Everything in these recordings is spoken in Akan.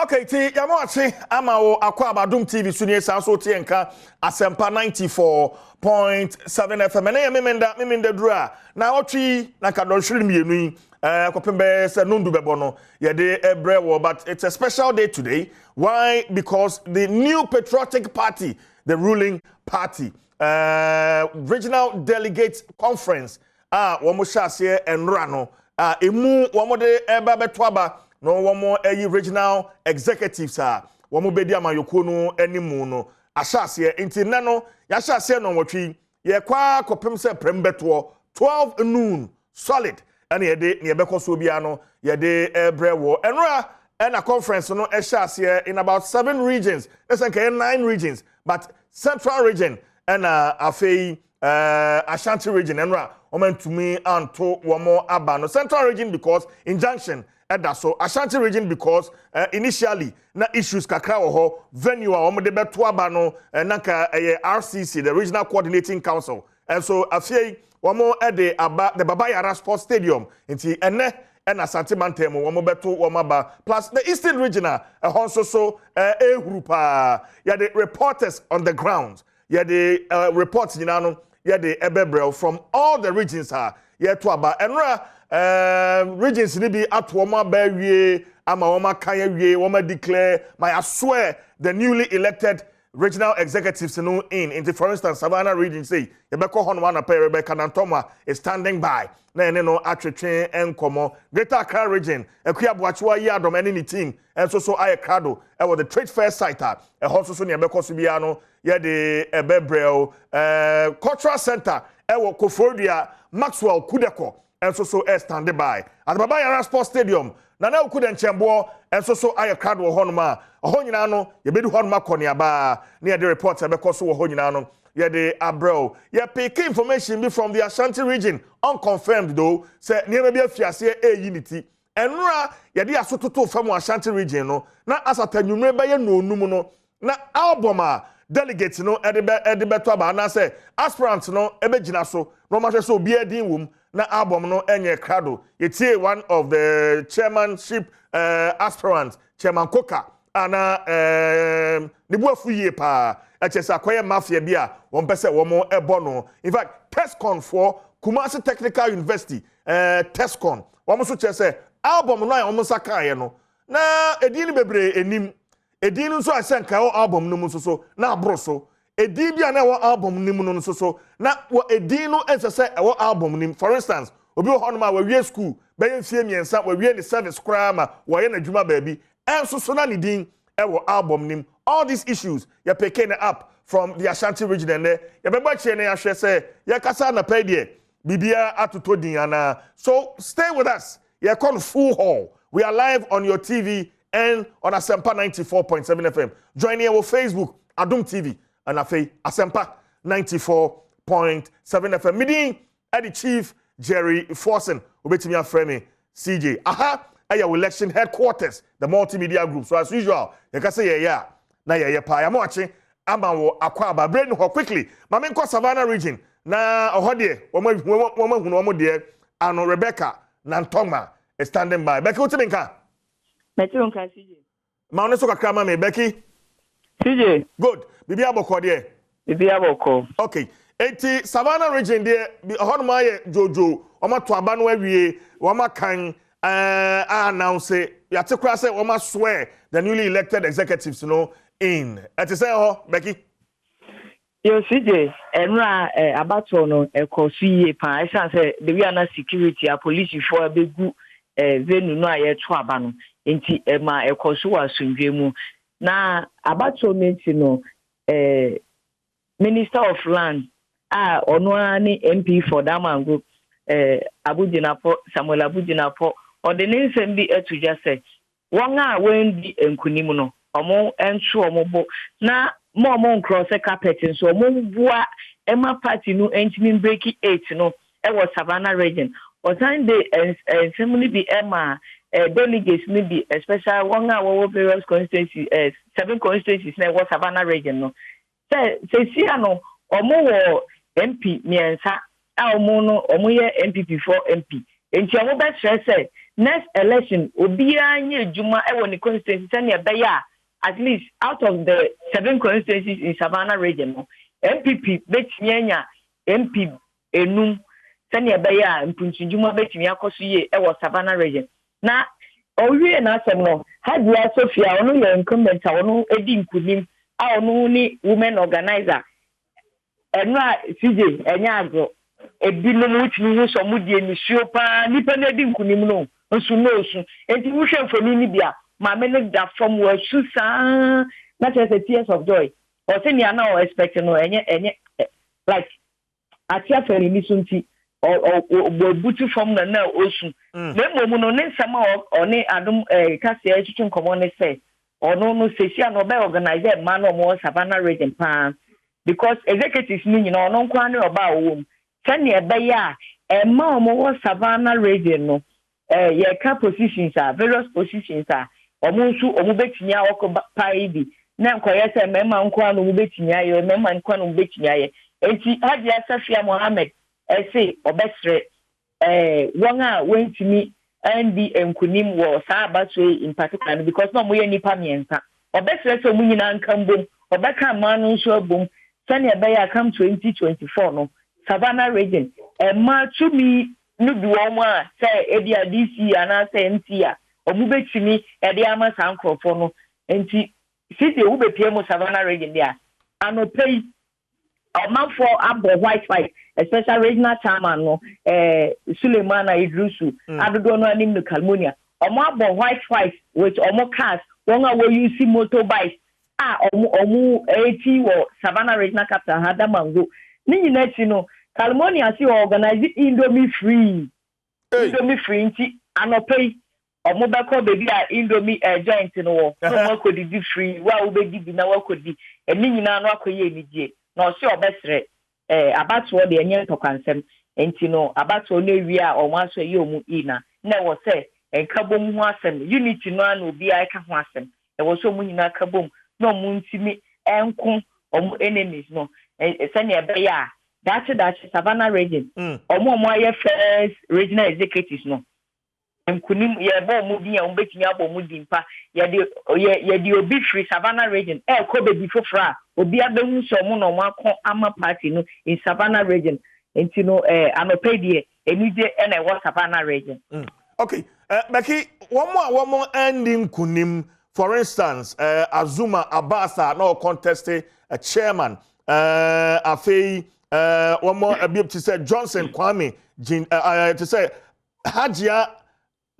Okay, ti yamoachi ama wo akwa Adom TV sunye sanso tie nka Asempa 94.7 FM na memenda dura na otwi na kadonhwiri mienu yi kopembe se nundu bebo no ye de ebrewo, but it's a special day today. Why? Because the new patriotic party, the ruling party, regional delegates conference womo hyase enra no emu womo de eba betwaba no womo regional executives womo bedi amayoko no animu no ahyase enti na no ya hyase no Nnawotwe ye kwa kopem se prembeto 12 noon solid and ye de ne bekoso bia no ye de ebrewo enra and a conference no hyase in about 7 regions. Let's say 9 regions, but central region and afei Ashanti region enra omen to me anto womo aba no central region because injunction eda so Ashanti region because initially na issues kakra wo ho venue a omo de beto aba no nanka RCC, the regional coordinating council, and so afei womo ede aba the Baba Yara Sports Stadium nti ene and Asante Mantemo womo beto womo aba plus the eastern region a so a group ya the reporters on the ground ya the reports no ya the ebebrel from all the regions ya to aba enra regions ni bi atwoma ba wie ama woma kan wie woma declare I swear the newly elected regional executives no in for instance Savannah region say yebeko hon wana pa Rebecca Nantoma is standing by na ene no atwetwe enkomo Greater Accra region ekuaboachiwa yi Adom any team and so ayekado e was the trade fair site e hoso so ne yebeko so bia no ye de ebebrel cultural center e wo Kofodua Maxwell Kudeko and so standing by at the Baba Yara Sports Stadium na okude nchembo and so ayekado honoma ohonyina no yebedu honoma koniaba near the reports ebekoso ohonyina no ye de abro ye pick information be from the Ashanti region unconfirmed though say near be afiase unity enra ye de asototo fam Ashanti region no na asatanyumre be ye no onum no na album delegates no edebeto aba na say aspirants no ebegina so no ma so obi edin wom na album no enye krado yetie one of the chairmanship aspirants Chairman Koka ana nibu afuye pa echesa kwaye mafia bia won pese womo ebono. In fact Tescon for Kumasi Technical University Tescon womo so chese album no ya womo sakaye no na edin bebre enim edin nso asenka o album no so na abroso edin bia na wo album nim no so na wo edin no ensese e wo album nim. For instance obi ho no ma we school be yemfie miensa we the service krama wo ye na dwuma baabi enso so na ne din e wo album nim. All these issues you're picking up from the Ashanti region and there you be bachi na ahwe say ya kasa na pay there bibia atoto din ana. So stay with us. You're called Full Hall. We are live on your TV and on Asempa 94.7 FM. Join here on Facebook Adom TV and afei Asempa 94.7 FM. Meeting at the Chief Jerry Forson obetimi aframe CJ our election headquarters, the multimedia group. So as usual you can say yeah na ye pa ya moachi ama wo akwaba brain ho quickly mame nko Savannah region na ohode womo hunu womo de ano Rebecca Nantoma is standing by. Becky utiminka Metunka CJ ma one so kakra ma me Becky CJ good bibi aboko de bibi aboko okay enti Savannah region de honoma ye jojo woma to aba no awie woma kan announce yatekra say woma swear the newly elected executives in ati say Becky yo CJ enra abato no ekosuye pa I say the we na security a police for abegu venue no aye to aba no enti ma ekosu wasundwe mu na abato menti no Minister of Land ono ani MP for Daman Group Abujinapo Samuel Abujinapo or the name be to just say one when the enkunim no omo enso omo bo na mo cross a carpet so omo bua ema party no entimi break 8 no e was Savannah region or Sunday and ceremony be ema delegates maybe especially one various constituencies 7 constituencies na was Savannah region no say see no omo wo MP miensa omo no omo ye MPP for MP enti omo be stress say next election obiara nye juma e woni constituency sani ebeya at least out of the 7 constituencies in Savannah region MPP betimi anya MP enum sani ebeya mpuntunjuma betimi akoso ye e wo Savannah region na owie na asem no Hadia Sophia onu ye incumbent onu edi nkunim a onu ni women organizer enra CJ enya agro ebinom wutini hu so mudie ni siopa nipa na edi nkunim no nso no osu enti wuhwe mfoni ni bia ma me no da from wa susa na just tears of joy o se ni ana o expect no enye like atia feri ni sunti o butu from na osu na momu no ne nsama o ne Adom kase echichu nkomo ne say ono no sesi an oba organize man no mo Savannah region pa because executives ni nyina ono nkwa ne oba owom sani ebeya ma mo Savannah region no ye ka positions are various positions are omunsu omubetinya okopaidi na nkoye se mema nkwa no mubetinya ye mema nkwa no mubetinya ye enti Hadia Safia Mohammed say obesre wonga wentimi ndi enkunim wo sa abatwe in particular because no mo ye nipa miensa obesre so munyina nkambom obeka manu nso abom sani ebeya come 2024 no Savannah region ma tumi no bi won a say edia DC ana say NTA omubetimi ede ama sankrofo no enti sisi wo bepie mo Savannah region dia anopei for abo white especially regional chairman no Suleimana Idrusu adodo no anim no Kalmonia abo white with omo cars won a we use motorbikes omo 80 wo Savannah regional capital Hadamango ni nyina ti no Kalmonia si organize Indomie free nti anopei omo beko baby a Indomie joint no wo so ko di free wa wo be di na wa ko di eni nyina no akoye enije na so obesre abato de enye ntokwansem enti no abato no wi a omo aso ye omu ina na wo se enkabom ho asem unity no ana obi a eka ho asem e wo so omu nyina kabom na omu ntimi enko omu enemies no sani ebeya that's Savannah region omo aye first regional executives no enkunim ye bo mu bi a ombetimi abo mu dimpa ye de obi free Savannah region ko be fofra obi abehu so mu no akọ ama party no in Savannah region enti no anopedie enide na e Savannah region okay Becky one more ending kunim for instance Azuma Abasa no contest a chairman afei one more abib to say Johnson Kwame to say Hadia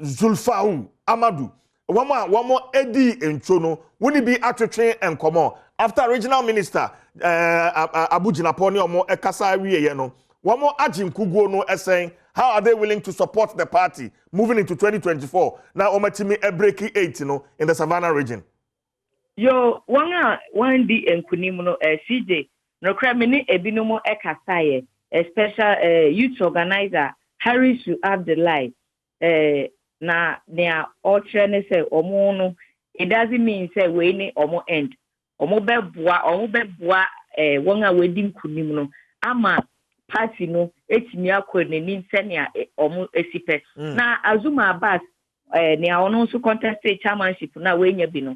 Zulfau Amadu one more Eddie Enchono would it be atwetwe enkomo after regional minister Abu Jinaponi omo ekasa wiye no one more Ajim Kuguo no saying how are they willing to support the party moving into 2024 now omatimi breaking 8 in the Savannah region yo one di enkunim no CJ no kramini ebinumo ekasaye a special youth organizer Harris Abdullahi na dia ultra ne say omo no it doesn't mean say we ni omo end omo beboa won a wedi nkunim no ama party no etimi akọ nani senia omo esipe na Azuma Abbas ne ono so contest chairmanship na we nya bi no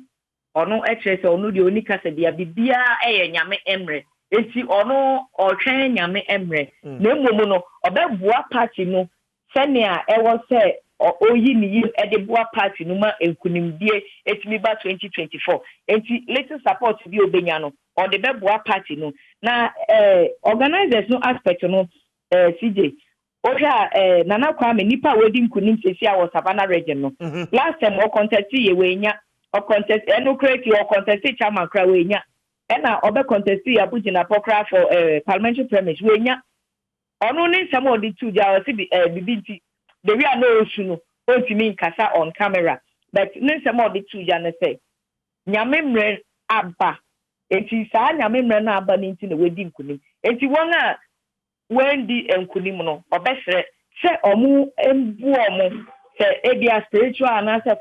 ono etrese ono de onika se bia nyame emre enti ono otwen nyame emre na emomu no obeboa party no senia ewo se oyi ni yi edeboa party no ma enkunimdie etimi ba 2024 enti latest support bi obenya no on the beboa party no na organizers no aspect no CJ oja Nana Kwame nipa wedi nkunim sesi a Savannah region no last time o contest ye wenya o contest eno create o contest chairman kra wenya na obe contest Abu Jinapor kra for parliamentary premise wenya ono ni some of the two ja o si bibinti the we are no issue no me kasa on camera but nin some of the two ja na say nyame mre aba enti saa nyame mre na aba ni nti na wedi nkunim enti won a wendi enkunim no obesre se omu embu omu se ebia spiritual na se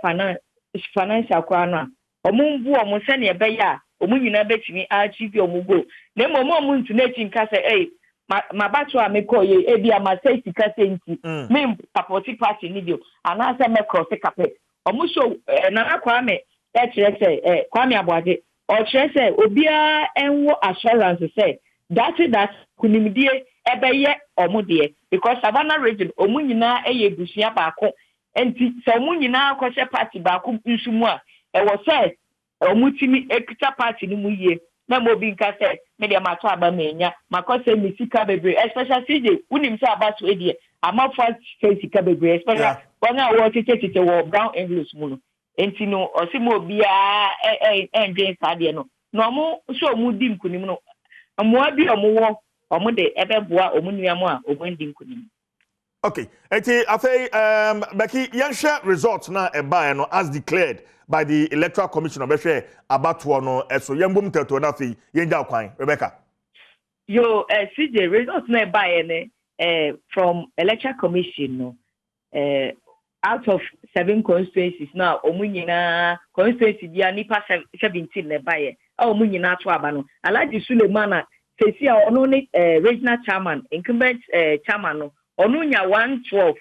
financial kwa no omu mbu omu se na ebeya omu nyina betimi achieve omu go na omu ntu na chi nka se ma batwa ameko ye ebi ama say sika senti me support party ni dio anasa me cross carpet omo show na Kwame e kire say Kwame Aboade o kire say obia enwo assurance say that kunimdie ebeye omo de because Savannah region omo nyina eye busia baako enti so omo nyina akose party baako nsumu a e wo say omo timi ekita party ni mu yie na mo bi nka say me de mato aba menya makose mi sika bebre especially CJ unim say aba so edie amafa sika bebre especially wona wo tete wo brown English mu no enti no osimo bia ndwen sade no no mo so mu di nkunim no mo abi omo wo de ebeboa omo nuamu a omo ndi nkunim. Okay, eti afei Becky yansha results na eba no as declared by the Electoral Commission obehwe abatoɔ no eso yembom teto na afei yenja kwan Rebecca. Yo CJ results na eba ne from Electoral Commission no out of 7 constituencies now omunyina constituency dia nipa 17 na eba ye omunyina to aba no Alhaji Sulemana sesi a ono ne regional chairman incumbent chairman no ono nya 112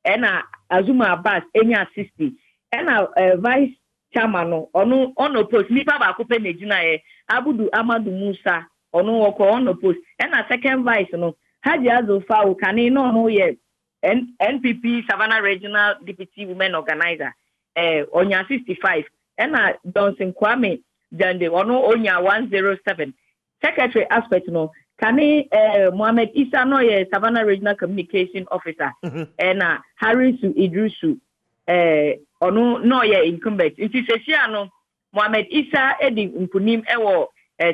ena Azuma Abbas enya 60 ena vice chairman no ono post nipa ba ko pe na gina ye Abudu Amadu Musa ono woko ono post ena second vice no Haji Azofa Ukani no no ye NPP Savannah Regional Deputy Women Organizer onya 65 ena Johnson Kwame Jande ono onya 107 secretary aspect no Kani Mohammed Isa no ye Savannah Regional Communication Officer ena Harisu Idrusu ono no ye incumbent inti sesia no Mohammed Isa edi nkunim ewo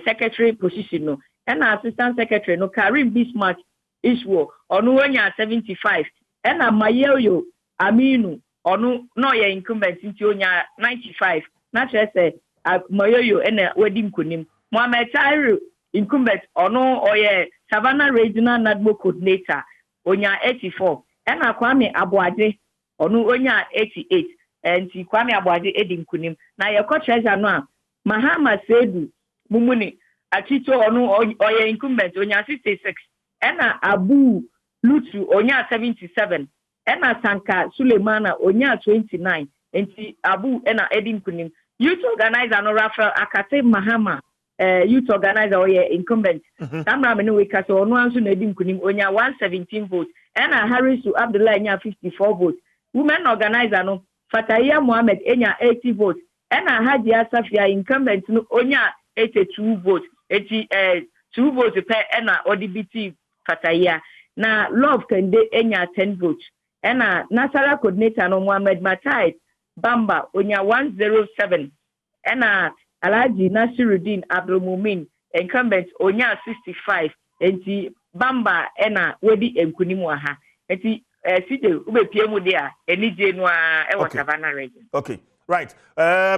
secretary position no ena assistant secretary no Karim Bismarck Iswo ono onya 75 ena Mayeyo Aminu ono no ye incumbent inti onya 95 na chese Mayeyo ena wedi nkunim Mohammed Tairu incumbent ono oye Savannah Regional Nadmo Coordinator onya 84 ena Kwame Aboade ono onya 88 enti Kwame Aboade edi nkunim na ye ko treasure no a Mahama Sedu Mumuni Atito ono oye incumbent onya 66 ena Abu Lutu onya 77 ena Sanka Sulemana onya 29 enti Abu ena edi nkunim youth organizer no Rafael Akate Mahama youth organizer oye incumbent Samra menu weka so ono anso na edi nkunim onya 117 votes ena Harisu Abdullah enya 54 votes women organizer no Fataya Mohammed enya 80 votes ena Haji Asafia incumbent no onya 82 votes 2 votes per ena ODBT Fataya na Love Kende enya 10 votes ena Nasara coordinator no Mohammed Matai Bamba onya 107 ena Alhaji Nasiruddin Abdulmumin incumbent onya 65 enti Bamba ena wedi enkunimu aha enti CJ ubepie mu dia enije no a ewo Savannah region. Okay, right.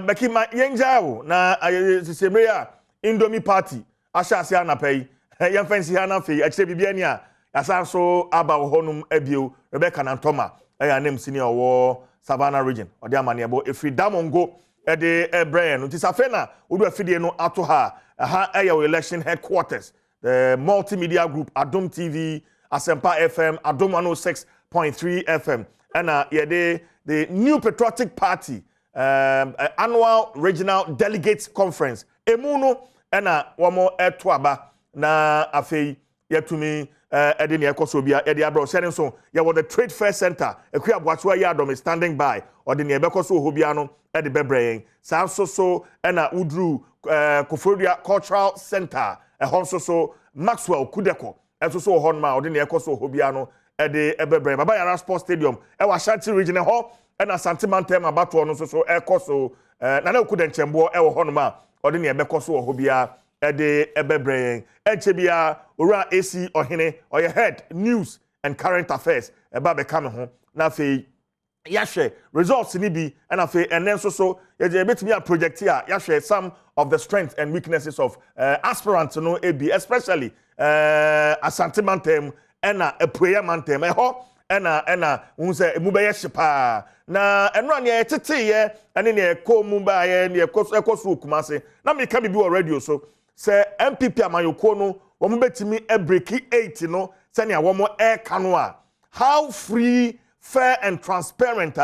Becky ma yenjao na sisemre ya Indomie party ashase anapei yemfansi ha na fe akire bibia ni a asanso aba wo honum abio Rebecca Nantoma ya nem senior wo Savannah region odi amane ebo efri damongo ede ebrand nti safena odu afidie no ato ha election headquarters the multimedia group Adom TV Asempa FM Adom 106.3 FM and the new patriotic party annual regional delegates conference emuno ena wamo etwaba na afei yetumi ede ne ekoso bia ede abro sene so ye wo the trade fair center ekua boato ya Adom standing by ode ne bekoso hobia no ede bebreen sa so ena udru Koforia cultural center so Maxwell Kudeko so honma ode ne ekoso hobia no ede ebebreen baba yara sports stadium Ashanti region ho ena santimantem abato no so ekoso na okudenchembo honma ode ne bekoso hobia ede ebebreen enchebia ora AC ohene oye head news and current affairs eba be kam ho na fe yahwe results ni bi and afi enen so ye betimi a project here yahwe some of the strengths and weaknesses of aspirants no ebi especially Asante mantem ena epuya mantem ho ena unse mu be yehpa na eno ane etete ye ene ne ekomu ba ye ne ekoso kumase na me ka bibi o radio so se MPP amayoko no wɔn betimi breaki 8 no sɛnea wɔn kano how free, fair and transparent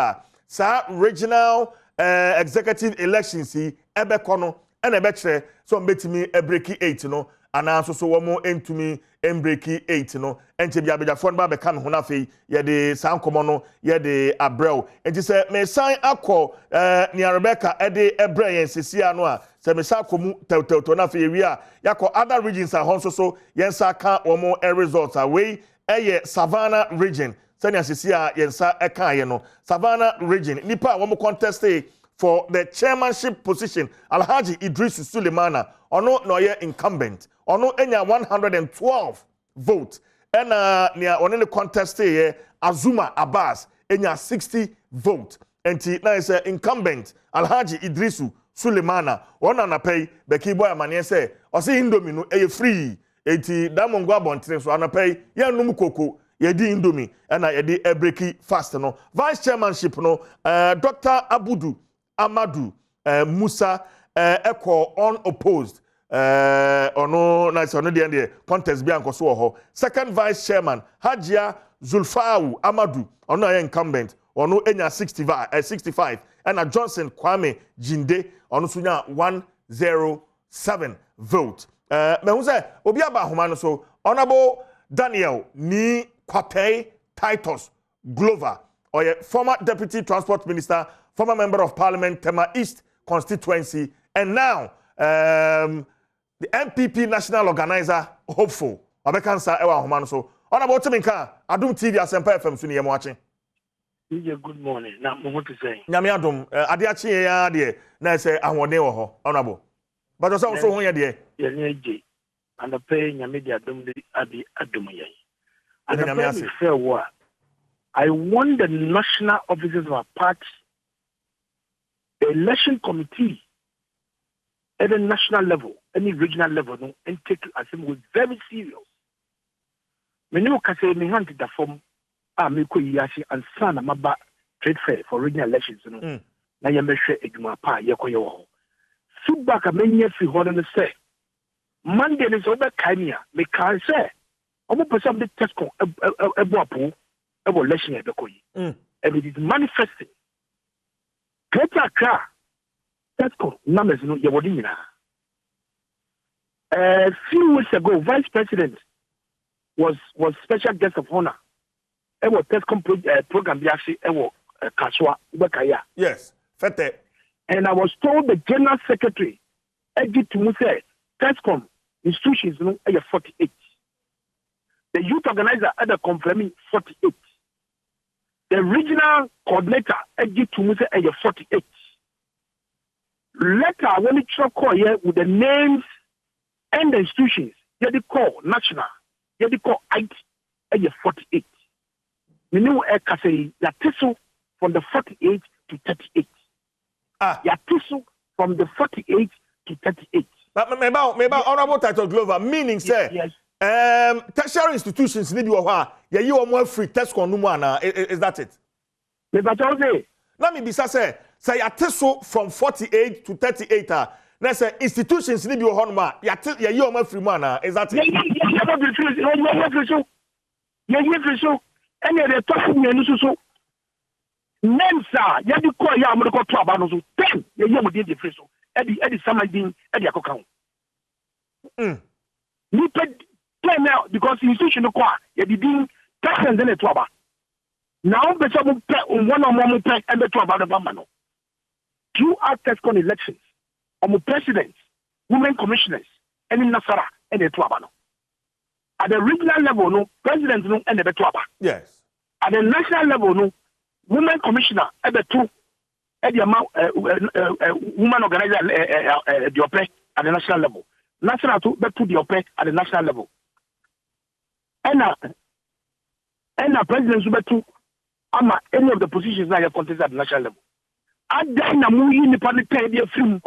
sa regional executive elections ebekɔ no ɛna ɛbɛkyerɛ so betimi breaki 8 no ana so wɔn entumi breaki 8 no ɛnkyɛ bi abegyafo no ba bɛka no ho na afei yɛde saa nkɔmɔ no yɛde abrɛw enti sɛ mesan akɔ nia Rebecca ɛde ɛbrɛ yɛn sesia no a sɛ mesa akɔmu tɛwtɛwtɔ na afei wi a yakɔ other regions a hɔ so yɛnsa ka wɔn results a wei ɛyɛ Savannah region sɛnea sesia yɛnsa ɛka yɛ no Savannah region nipa a wɔn contested for the chairmanship position Alhaji Idris Sulemana ono no ye incumbent ono enya 112 vote ena nia one ne contest ye Azuma Abbas enya 60 vote enti na say incumbent Alhaji Idrisu Sulemana ona na pay beki boy amane say o say indomie no e free enti damongo abontre so anapay ye num koko ye di indomie ena ye di ebreki fast no vice chairmanship no Dr. Amadu Musa echo unopposed ono na se ono de contest bi ankoso ho second vice chairman Hajia Zulfau Amadu ono ye incumbent ono enya 65 and Johnson Kwame Jinde ono so nya 107 vote me hu se obi aba homa no so honorable Daniel ni Kwapei Titus Glover or former deputy transport minister, former member of parliament, Tema East constituency, and now the MPP national organizer, hopeful. Abekansa Ewa Homano. So, on about Timinka, Adom TV, Asempa FM, Suni, watching. Good morning. Now, what to say? Nyami Adom, Adiachi, ya, dear, na say, I want to honorable. But also, when you're there, and the pay Yamidi Adom, Adi Adomaya. And the fair war. I want the national officers of our party, the election committee, at the national level, any regional level, no, and take it with very serious. Many of us say, "Me hand the form, Miko Yashi and Sana Maba trade fair for regional elections." No, na yameshe edumapa yekoyo. Subaka many years we hold on the say. Monday is over Kenya. Me can say, "Omo person the test con eboapu ebo election ebekoyi." And it is manifesting. Greater Accra, test con numbers no yewodi nyina. A few weeks ago, Vice President was special guest of honor. Ewo TESCOM program bi actually ewo Kaswa Ubekaya. Yes, fete. And I was told the General Secretary, Egi Tumuse, TESCOM institutions no 48. The youth organizer at the confirming 48. The regional coordinator, Egi Tumuse, 48. Letter when it call here with the names and the institutions, you call national, you call IT, 48. We know say Yatisu from the 48 to 38. Yatisu from the 48 to 38. But maybe honorable title Glover, meaning say, yes. Tertiary institutions need you you are more free test konumana. Is that it? Let me be say Yatisu from 48 to 38. Let's say institutions need you honma. You are more free mana. Is that it? Any of the talking so Mensa, Yadi call Yamako Trabano, 10, the Yamu did the first, Eddie Samadin, Eddie Akokam. You paid 10 now because institution of Qua, Yadi didn't tax and then a Traba. Now the some one or more pay and the Traba of Bamano. Throughout TESCON elections, presidents, women commissioners, and in Nasara and the Trabano. At the regional level, no president no and the Traba. Yes. At the national level, no women commissioner at the two at the amount woman organizer the OPE at the national level. National to but to the OPE at the national level. And president Zubetu ama any of the positions that are contested at the national level. At the Namu independent film.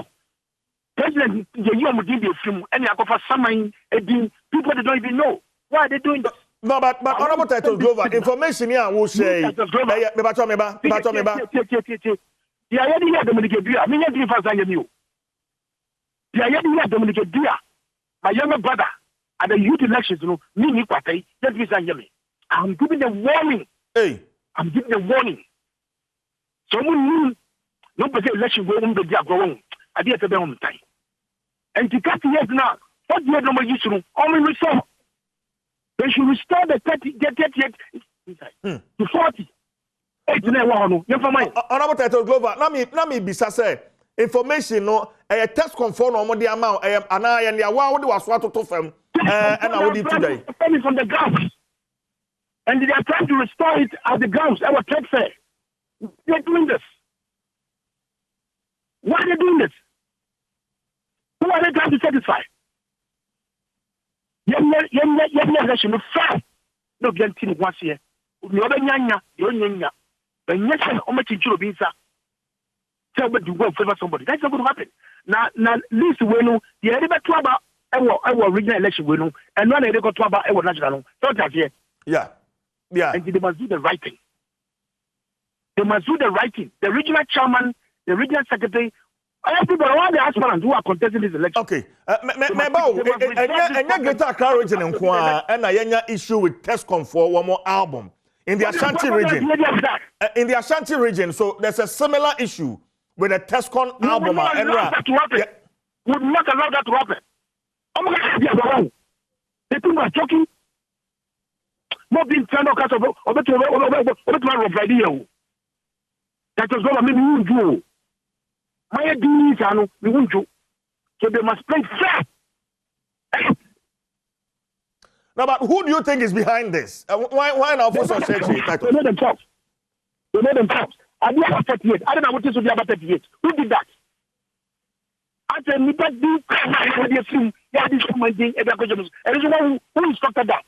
President Yom did the film and Yakofa Samain people they don't even know why they're doing this. No, but honorable title Glover, information here will say Yeah, my younger brother, at the youth elections, me, let me say, I'm giving a warning. Hey. I'm giving a warning. Someone knew nobody election going to be going. I did at the home time. And to cut years now, what year number you should only restore? They should restore the 30 to 40. Honorable Title Glover, na me bisa say information no a test confirm no the amount ana ya ne wa wo de waso atoto fam and I would today from the grounds, and they are trying to restore it at the grounds. Our trade fair, they're doing this. Why are they doing this? Who are they trying to satisfy? Election fair. No guarantee once here. No nyanya, nyanya. The nation how much injury being somebody to go favor somebody. That's not going to happen. Now least we know the area to about our regional election we know, and one area to about our national. Don't have here. Yeah. And they must do the right thing. They must do the right thing. The regional chairman, the regional secretary, everybody, all the aspirants who are contesting this election. Okay. And Greater Accra region and a issue with Tescom for one more album in the Ashanti region. In the Ashanti region, so there's a similar issue with the Tescom album. Would not allow that to happen. Oh my God, the people are talking. More being turned on because of idea. That is what I mean. We do. My ideas we won't do. So they must play fair. Now, but who do you think is behind this? Why now for such a They know themselves. They know themselves. I didn't have 38. I don't know what this would be about 38. Who did that? I said, me that do who instructed that?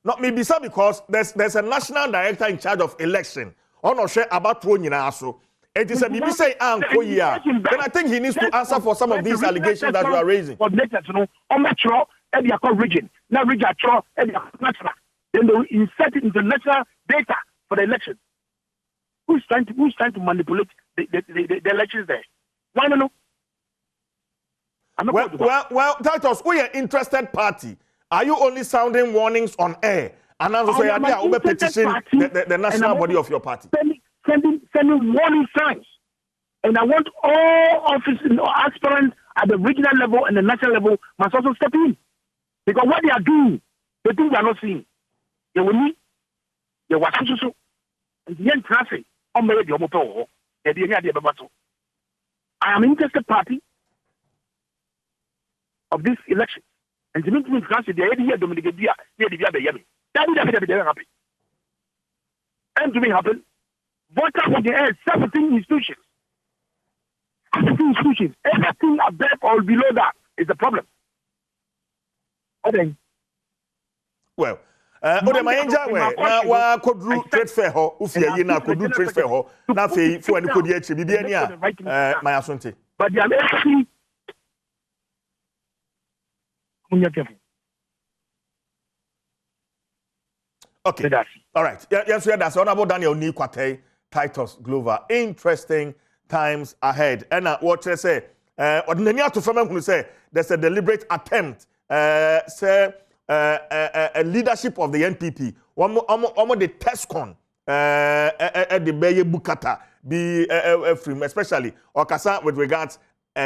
Not maybe so because there's a national director in charge of election. On or share about so. It is a BBC then I think he needs to answer for some of these allegations that you are raising. Region. Now region national. Then they will insert it into national data for the election. Who's trying to manipulate the elections there? Why don't know? Well, Titus, we are interested party. Are you only sounding warnings on air? And also, you are petition the national body of your party. Sending warning signs. And I want all officers, aspirants at the regional level and the national level must also step in. Because what they are doing, the things they are not seeing. They will need, they will so. And the end traffic, I am interested party of this election. And the meeting council, they already hear Dominic Dia, that will happen. And to me happen, voters of the air, 17 institutions. 17 institutions. Everything above or below that is the problem. Okay. Well, ode mayenja we na wa kodru trade fair ho ufia yi na kodru trade fair ho na fei fo ani kodi achi bibia ni a my Ashanti. But they are actually okay. All right. Yes, that's Honorable Daniel Nnawotwe Titus Glover. Interesting times ahead. And what I say, say there's a deliberate attempt, say a leadership of the NPP. One the Tescon, the Beye Bukata, be especially Okasa with regards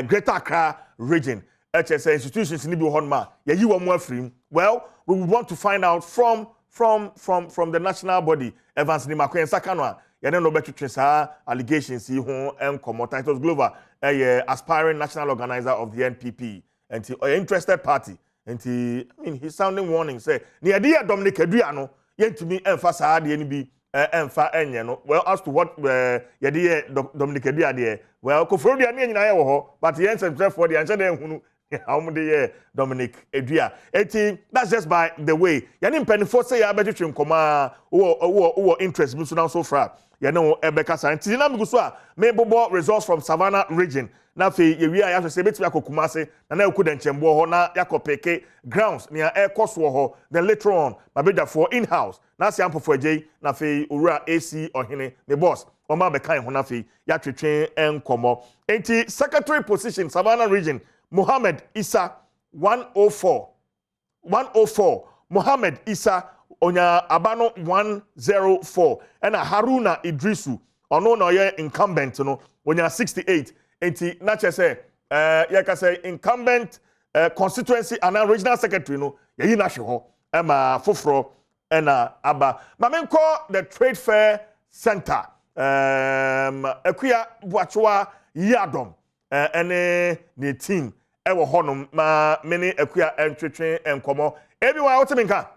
Greater Accra region. HSA institutions in Honma, you are more free. Well, we would want to find out from the national body, Evans Nimakwe and Sakanwa. You don't know better to allegations see who and come Titus Glover, aspiring national organizer of the NPP, and interested party. And he's sounding warning. Say, near dear Dominic Adriano, yet to me emphasize the NB emfa enye. Well, as to what dear Dominic Adriano, well, Kofrodia and I ho, but the answer for the answer then how many Dominic Edria. That's just by the way. Yanim penny for say I better to come or interest me so far. You know, Ebeka Science. Maybe results from Savannah region. Now, we are to say, Betwako Kumase, and I couldn't chamber, na Yakopeke grounds near Air Coswo, then later on, Mabeda for in house. Now, sample for J, Nafe, Ura, AC, or Hine, the boss, or Mabekai Honafi, Yatri train and Como. 80 secretary position, Savannah region, Mohammed Issa, 104. 104. Mohammed Isa onya abano 104. And Haruna Idrisu ono no ye incumbent no onya 68. Enti na che say yaka say incumbent constituency and regional secretary no ye na hwe ho ema foforo ena aba mamenko the trade fair center akuya buachwa Adom ene ne team ewo honom ma many akuya entwetwe enkomo everyone what minka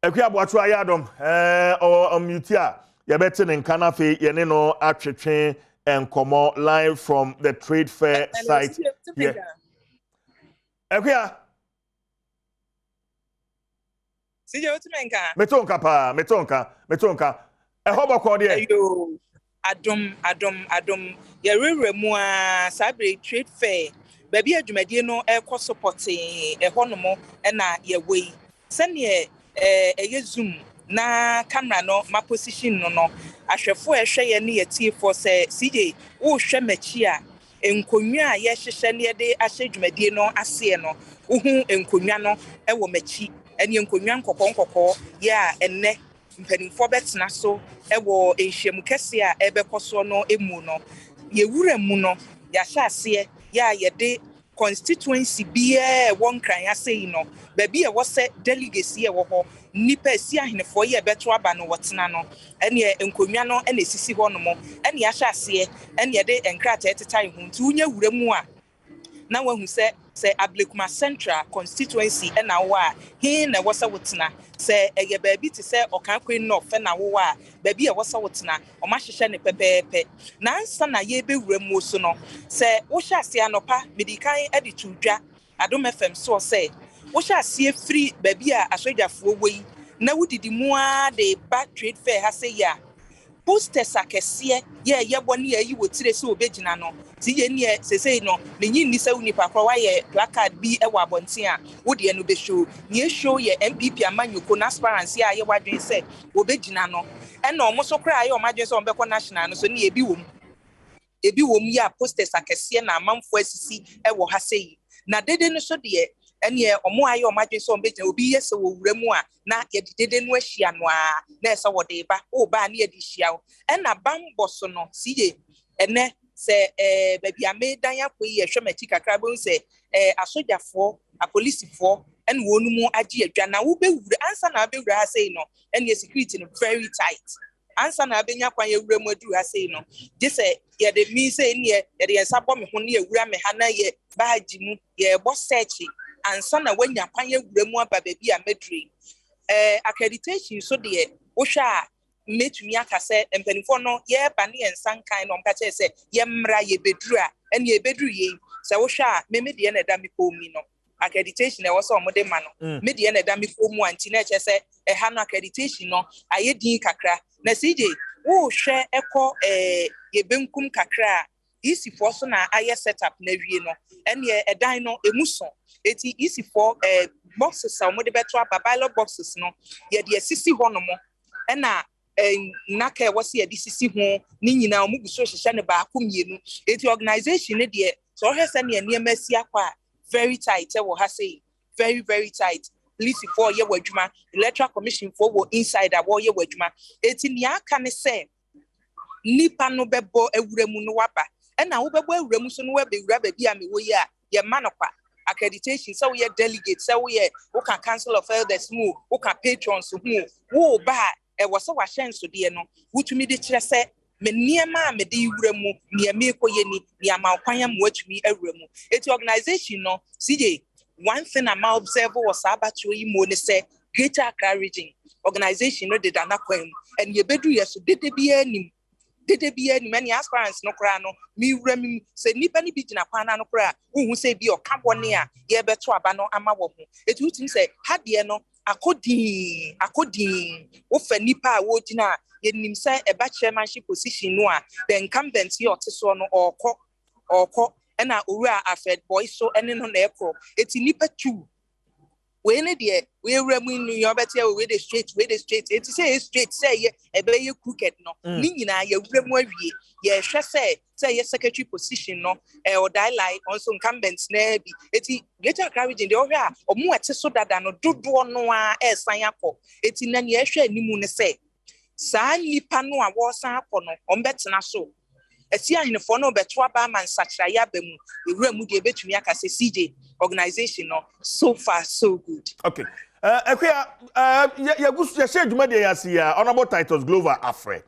akuya buachwa Adom o mutia ye beti ne nka na fe ye ne no atwetwe enkomo live from the trade fair site yeah. Akuya metonka ehobo ko de ayo adom ya reremu a sabre trade fair baby adwumadie no ekọ supporting ehonomo na ye wei sene eye zoom na camera no ma position no ahwefo ehwe ye ne yetie for say CJ wo hwe machi a enkonwa a ye hyehye ne de ahye adwumadie no ase no uhu enkonwa no ewo machi ene enkonwa nkokọ ya enne mpanimfo betena so ewo ehyiam kese a ebekoso no emu no ye wura mu no ya hyase ya ye de constituency bia won kran ase no baby e wo se delegacy e wo ho nipa si ahenefo ye beto aba no wotena no ene enkonwa no ene sisi ho no mo ene ya hyase ene de enkrata eteta hu nti unya wura mu a na wahu se Ablekuma Central constituency na wo a he na wo se wotena se eye baabi ti se okankwe no fe na wo a baabi e wo se wotena o ma hyehye ne pepepe na ansa na ye bewura mu so no se wo hyase anopa medikan editudwa Adom FM so se wo hyase free baabi a asojafo wei na wudidi mu a de ba trade fair ha se ya posters akese ye boni ayi wotire se obegina no ti ye ne sesei no ne nyi ni se unipa kwa wa ye placard bi e wa bonten a wo de no be show ne show ye MPP amanyoko na transparency a ye wadwen se obegina no e na omo so kra ye omadwen se ombekọ national no so ne ebi wom ya posters akese na amamfo asisi e wo ha sei na dede no so de ene omo aye omadwen se ombegina obi yese wo wura mu a na ye dede no ahia no a na ese wo de ba o ba na ye di hia o ena bambo so no siye ene se baby amedan yakoi ye hwemachi kakra bo se asojafo apolisifo ene wonu mu agi adwa na wo bewura ansa na bewura ha sei no ene security no very tight ansa na abenya kwan ye wura mu aduru ha sei no je se ye de mi se ne ye de ensabo me ho ne ye wura me ha na ye baagi mu ye bo search ansa na wanya kwan ye wura mu aba baby amedre accreditation so de wo hwa metumi aka se empanifo no ye ba ne ensankan no mka che se ye mra ye bedura ene ye beduru ye se wo hwa me de na da me ko mi no accreditation e wo so omode ma no me de na da me ko mu anti na che se ha no accreditation no aye din kakra na CJ wo hwe ekọ ye benkum kakra isifo so na aye setup na wie no ene edan no emuso eti isifo boxes a omode beto aba ballot boxes no ye de asisi ho no mo ena naka wasi ya disisi ho ni nyina omugu so hyehyɛ ne ba akomienu eti organization ne de so hwese ne niam asi akwa very tight e wo ha say very very tight police for ye wadwuma electoral commission for wo inside abo ye wadwuma eti ni aka ne se nipa no bebo awuramu no waba na wo bebo awuramu so no wabewura ba bi a me wo ye a ye ma no kwa accreditation so we delegate so we can council of elders mu wo can patrons mu wo ba e wo so wa hyenso de no wutumi de kire se me niema me de wura mu niema ekoye ni niama kwanya mu watumi awura mu eti organization no CJ one thing I'm observe was abatwo yi mo ne se Greater Accra region organization no de dana kwam and ye bedu yeso dede bia ni many aspirants no kra no mi wura mi se nipa ni bi gina kwana no kra hu se bi o ka bone a ye beto aba no ama wo ho eti utim se ha de no akodi wo fa nipa a wo gina ye nim se e ba chairmanship position no a the incumbent ye oteso no okọ na owura afed boy so ene no na ekro eti nipa tu we ne de we remu nu yo betia we the straight it say straight say e be ye crooked no ni nyina ye remu awie ye hwe say ye secretary position no or die like also incumbents na bi eti greater Accra region de ohwe a omo ete so dada no dodo no a esan akọ eti na ne ye hwe animu ne say saa nipa no a wo san akọ no ombetena so esi ahinfo no beto aba man sachra ya bemu ewura mu de betumi aka se CJ organization no so far so good. Okay. Ekwia ya share dwuma de ya honorable Titus Glover Afre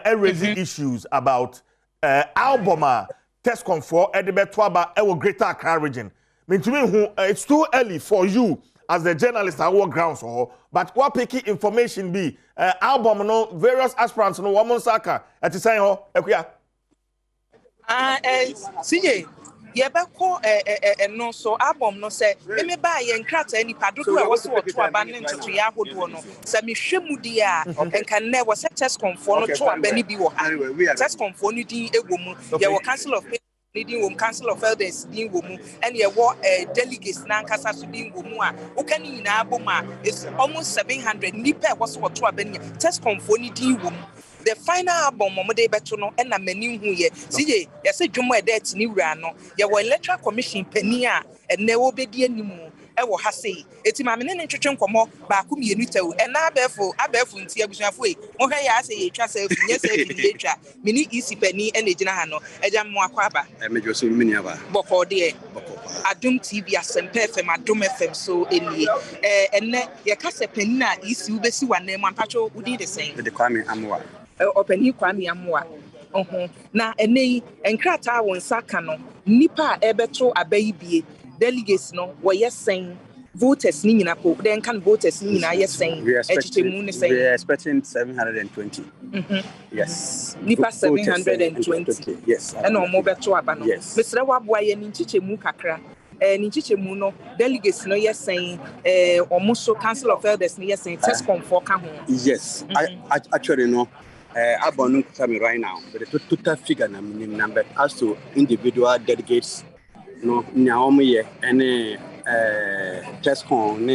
raising issues about album test confor e de beto aba e wo Greater Accra region. Mentumi hu it's too early for you as the journalist at work grounds but what picky information be album no various aspirants no woman saka at the saying Ekwia CJ yebeko no so album no say me ba ye nkrata ni padodo a woso to aba ne ntoto ya hodo no say me hwemu di a enka ne wo test confor no to aba ni bi wo ha test confor ni din ewomu ye wo council of leading wom council of elders din womu and ye wo delegates na nkasa so din womu a wo kan ni na aboma is almost 700 nipa woso to aba ni test confor ni din womu. The final album Momode Beto no and a menu who ye see ye say Jumo debt ni rano ye were electoral commission penia and ne will be the animal e wo ha say eti ma me ne twetwe nkomo ba ku mienu tew e na abefu nti abusuafo e mo hwe ya say ye twa self nye say bi ye twa me ni isi pani e na gina ha no eja mo akwa aba me jo so mini aba boko de Adom TV asempe FM Adom FM so enie enne ye ka se pani na isi ubesi wa na mu ampacho udi the same de Kwame Amwa Openi Kwame Amwa na enei enkrata won saka no nipa ebeto abayibie delegates no wo yesen voters ni nyina po then can voters ni nyina yesen echichemu ne say we are expecting 720 yes nipa 720 yes and omo beto aba no mesre wa boa ye ni chichemu kakra ni chichemu no delegates no yesen omo so council of elders ni yesen test confor ka ho yes actually no Abonu me right now, but the total figure number as to individual delegates, no Naomi any test con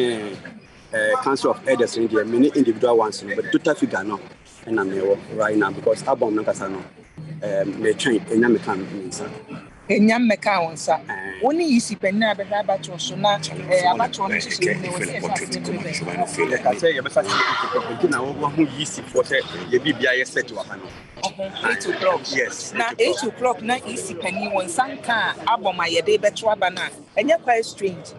council of elders in the many individual ones, but total figure no and I'm right now because Abon Nakasano may change and Yamakan. Enyam meka wonsa woni yisi penna be abato so na abato no so ne wo se ka say ye be fa se na wo hu yisi for say ye bibia ye set wa ha no 8 o'clock yes na 8 o'clock na yisi penni wonsa nka aboma ye de beto aba na enye quite strange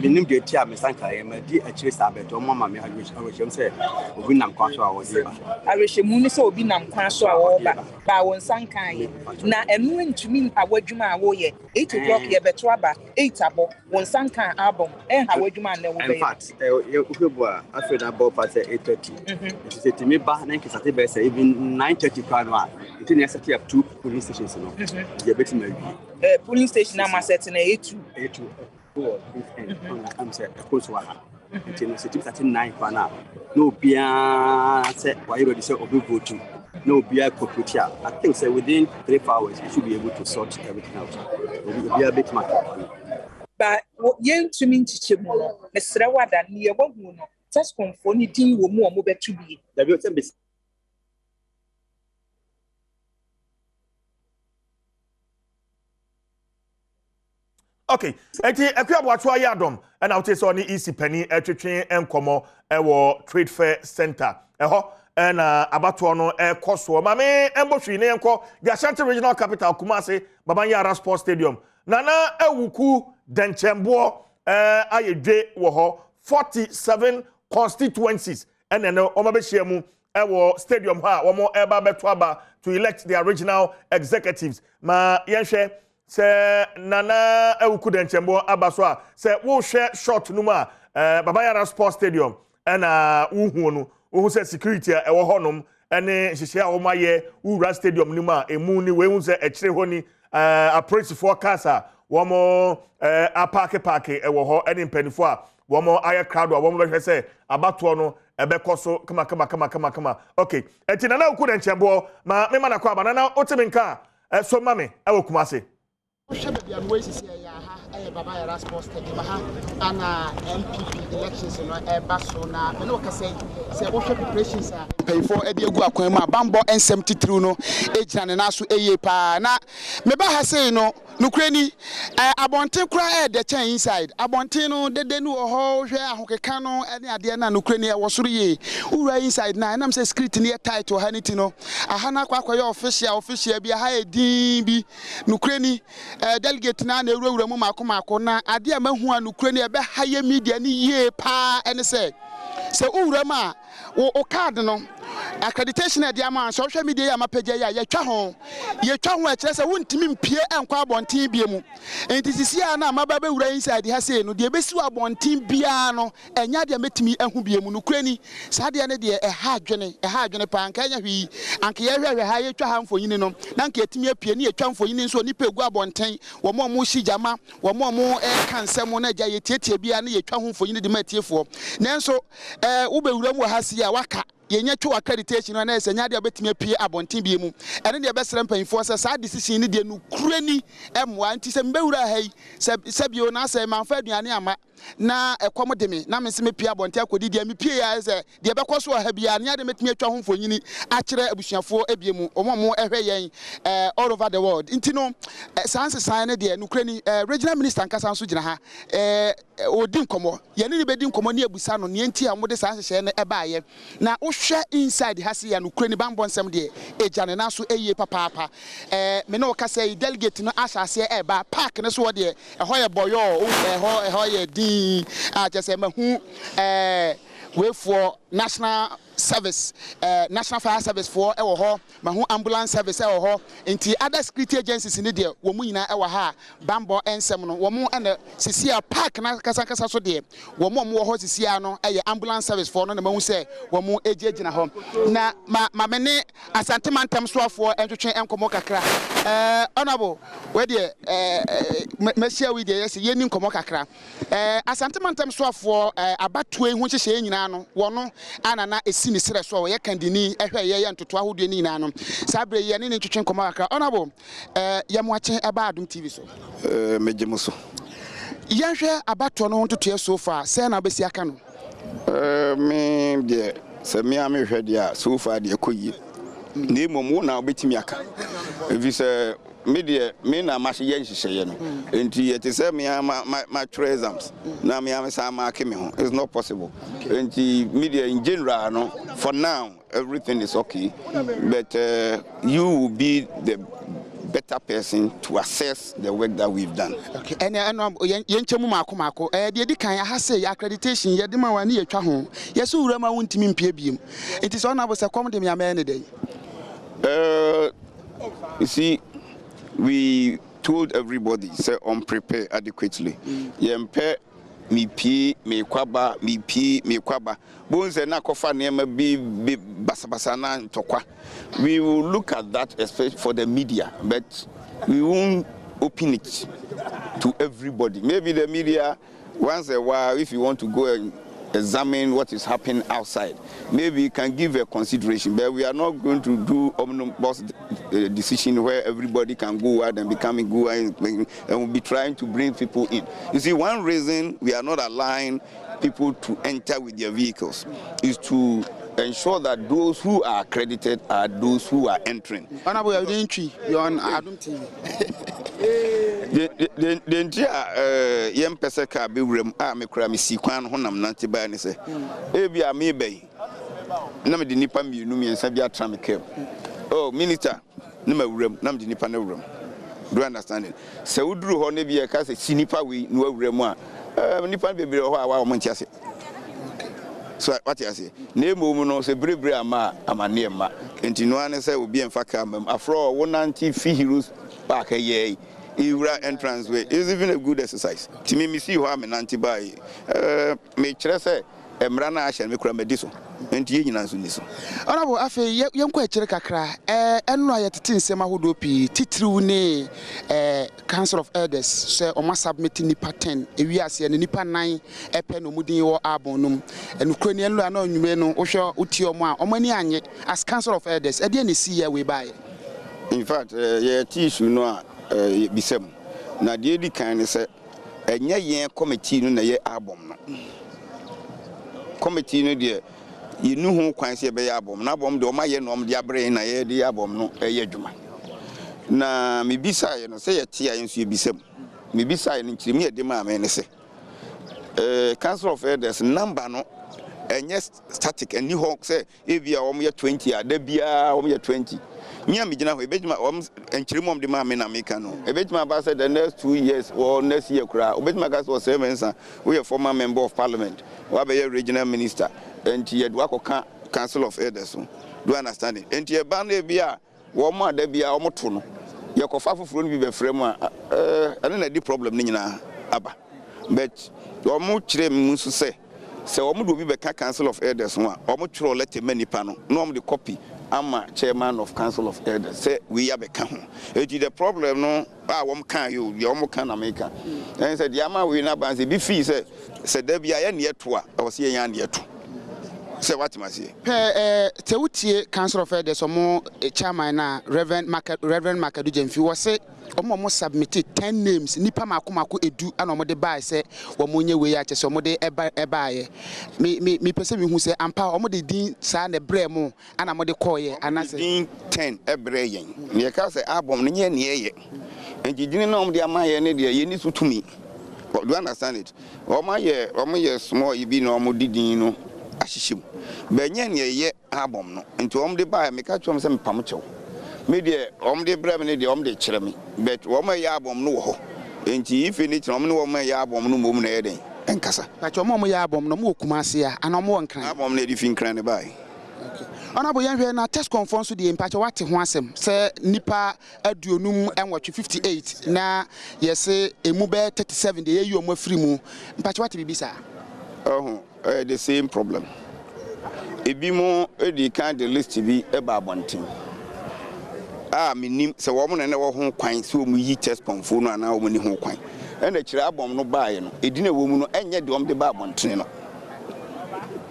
minim de tia me sanka ye ma di akire sabeto mama me awehwem say obi nam kwa so a wo de ba awehwemu ni say obi nam kwa so a wo ba wonsa nka ye na enu ntumi awadwuma a wo ye 8 o'clock ye beto aba 8 abo wonsa nka album ha wadwuma na wo be in fact you bo afi na bo pa say 8:30 it is timi ba na nkisate be say even 9:30 kwa no a it na set up 2 police stations no ye beti na wi police station na ma set na 8 I'm saying, of course, what it's at 9 for now. No, Pia said, why you already said, voting. No, Pia Kokutia. I think so within 3 hours, you should be able to sort everything out. It will be a bit matter. But what young to mean to Chimono, Mr. Wada, near one moon, just conformity will more mobile to be. Okay, eti ekwa boatwa ya Adom and I'll say ni isi penny etwetwe enkomo ewo trade fair center eho na abato no ekoso ma me embohwi ne enko the Ashanti regional capital Kumasi Babanyara Sports Stadium nana ewuku denchembo ayedwe wo ho 47 constituencies and then omabehia mu ewo stadium ha wo mo eba beto aba to elect their regional executives ma yenhwe se nana ewuku denchembo abaso a se wo hwe short numa Babanyara Sports Stadium na uhu no uhu se security e wo honom ene hihia wo maye ura stadium numa emu ni we hu se ekire honi approach forecast a wo mo park e wo ho ene mpanifo a wo mo aye crowd a wo mo behwe se abato no ebekoso kama okay enti nana ewuku denchembo ma me mana kwa banana otiminka so mame ewo Kumasi hwɛ baabi a no asisi ya ha Baba Erasmus Tegibaha and MPP elections in Basona. I know what I say worship preparations pay for Eddie Guaquema, Bambo and 73 no, age and Nasu Eyepa. Now, Meba has say no, Nukreni, Abontin cry the chain inside. Abontino, the Denu, Ho, Hokekano, and Adiana Nukrenia was really Ura inside now, and I'm saying script near title Hanitino. A Hana Quaquayo official be a high DB Nukreni, delegate Nan, the Roma Kumako, Adia Mahua Nukrenia, be higher media ni ye pa, and say. So Urama o cardinal accreditation at the amount social media amapeja ya twa ho e kire se wontimi mpie enkwa abonten biemu enti sisi ana mababe wura inside ha say no de besi abonten bia no enya de metimi ehu biemu no kurani sa de ne de ha adwene pa anka nya hwi anka ye hwehwe ha ye twa ha mfonyini no na anka etimi apie ne ye twa mfonyini nso ni pegu abonten wo mo shijama wo mo kansem na gya ye tietie bia ne ye twa ho mfonyini de matiefo nanso ubewura mu ha si ya waka yenya twa accreditation na ese nya de obetimi apie abonten bi mu ene de besere mpanfo se sa decision ni de no kurani emwa nti se mbewura hai se bio na se manfa aduane ama na ekwom de me na mense me pia bonte akodi dia me pia ya ze de bekoso ha bia nya de metimi atwa ho mfonyini akire abusuafo ebiemu omomo ehwe yen all over the world nti no sanse san ne de nukrani regional minister nkasa nso gina ha odi nkomo ye ne bedi nkomo ne abusa no ne nti amode sanse hye ne ebaaye na wohwe inside ha se ya nukrani bambo nsem de ejane na so eye papa me no ka say delegate no asase eba park ne so de eho ye boyo eho ye di just say mahu way for national service national fire service for ewo ho mahu ambulance service ewo ho enti other security agencies ni de wo mu nyina ewo ha bambo ensem no wo mu ene sisia park na kasa so de wo mu ho sisia no eye ambulance service for no na mahu se wo mu ejejina ho na ma mene Asante mantem soafo entwetwe enkomo kakra honorable we de machia we de yes ye ni nkomo kakra Asante mantem soafo abatoe hu hyehye nyina no wo no anana esi ni sere so ye kandini ehwe ye ntoto ahodo ni nyina no sabre ye ni ntwetwe nkomo kakra honorable ye mo ache aba Adom TV so mejemuso yehwe abato no ntoto so far se na besi aka no me de se me amehwe de so far de koyi ni momu na obetimi aka if say media me na ma hye nhyehyeye no enti yete say me ma three exams na me am say ma ake me ho it's not possible enti media in general no for now everything is okay but you will be the better person to assess the work that we've done. Okay. And yenchemu mako de di kan ha say accreditation ye de ma wani ye twa ho ye so wura ma wontimi mpie biem it is honorable say come de me amene dey. You see, we told everybody say prepare adequately. Yempe mi pie me kwaba mi pie me kwaba. Bonze na kofa nema bi basabasa na ntokwa. We will look at that especially for the media, but we won't open it to everybody. Maybe the media once a while, if you want to go and examine what is happening outside, maybe you can give a consideration, but we are not going to do omnibus decision where everybody can go out and becoming go and we'll be trying to bring people in. You see, one reason we are not allowing people to enter with their vehicles is to ensure that those who are accredited are those who are entering. Honorable, you're on Adom TV. The entire young person can be room. Me cry me see kwan honam nanti ba ni say. Ebi a me bay. Na me di nipa mi nu mi ensa bi atra me kem. Oh minister, na me room, na me di nipa na room. Do you understand it? Se uduru ho na bi e ka say si nipa we nu awura mu a nipa bebre ho a wa mo ntiase. So what you say? Name no se brebre ama amane ma. Enti no an say obi enfa ka am afro 190 fee heroes park ye. Ira entrance way is even a good exercise. Timi mi see ho am nanti bai. Me kire say emra na ahye me kura mediso. Enti ye nyina so ni so. Honorable afi yenko akire kakra eno ayetete nsem ahodo pi titiriw ne Council of Elders say o ma submit nipa 10 ewiase ne nipa 9 epe no mudin wo abonum enukro ne enlo ana onwume no wo hwe uti omo a omani anye as Council of Elders e de na si ya we bae. In fact ye issue no a bisem na de di kan ne say enye yen committee no na ye abom no committee no de yenu ho kwan se be ye abom na abom de o ma ye no de abre na ye de abom no ye adwuma na me bisa ye no se ye tie ayen so ye bisam me bisa ye no nchirimi ye de ma me ne se council of elders number no enye static eni ho se ebia o mo ye 20 a da bia o mo ye 20 me am gina ho ebejuma o nchirimo de ma me na meka no ebejuma ba say the next 2 years or next year kura obejuma gas o 7 months we a former member of parliament we be regional minister and ye do akoka council of elders do understand it and ye ban e bia wo mo da bia o mo to no ye kofa foforo no bi be frem a ene na di problem ni nyina aba but o mo kire mu so say o mo do bi be council of elders no o mo tworo letter manipa no no mo de copy ama chairman of council of elders say we have a can the problem no wom kan you the wom kan America and said yama we na ban say be fee say there be aye ne to a o say yan ne to say what ma say tewutie council of elders omo chairman na Reverend Makadu Jemfi wo say omo submitted 10 names nipa makomako edu ana omo de buy say omo nye we ya che say omo de eba ye me pese me hu say ampa omo de din sa na bre mu ana omo de koye ana say din 10 ebre yen me ka say abom ne nye ne ye enjidini na omo de amaye ne de ye ni sutumi do you understand it omo ye small ibi na omo didin no ahihim be nye ne ye abom no nti omo de buy me ka twom say me pam chew me de de brem ne de de kire me but ya abom no ho enti if any time no ya abom no mom na ye den enkasa pa cho ya abom no mo kumase a ana mo nkran abom na di fin kran ne bai okay ona bo yanhwe na test conference so de mpacho wate ho asem se nipa aduonum enwotwe 58 na yese emu be 37 de yeyi omo afiri mu mpacho wate bibisa the same problem ebi mo edi kan the list bi e ba abonten minim se wo mo na wo ho kwan se wo mu yi test pomfo no ana wo ni ho kwan e na kire abom no baaye no edi na wo mu no enye de om de ba abontene no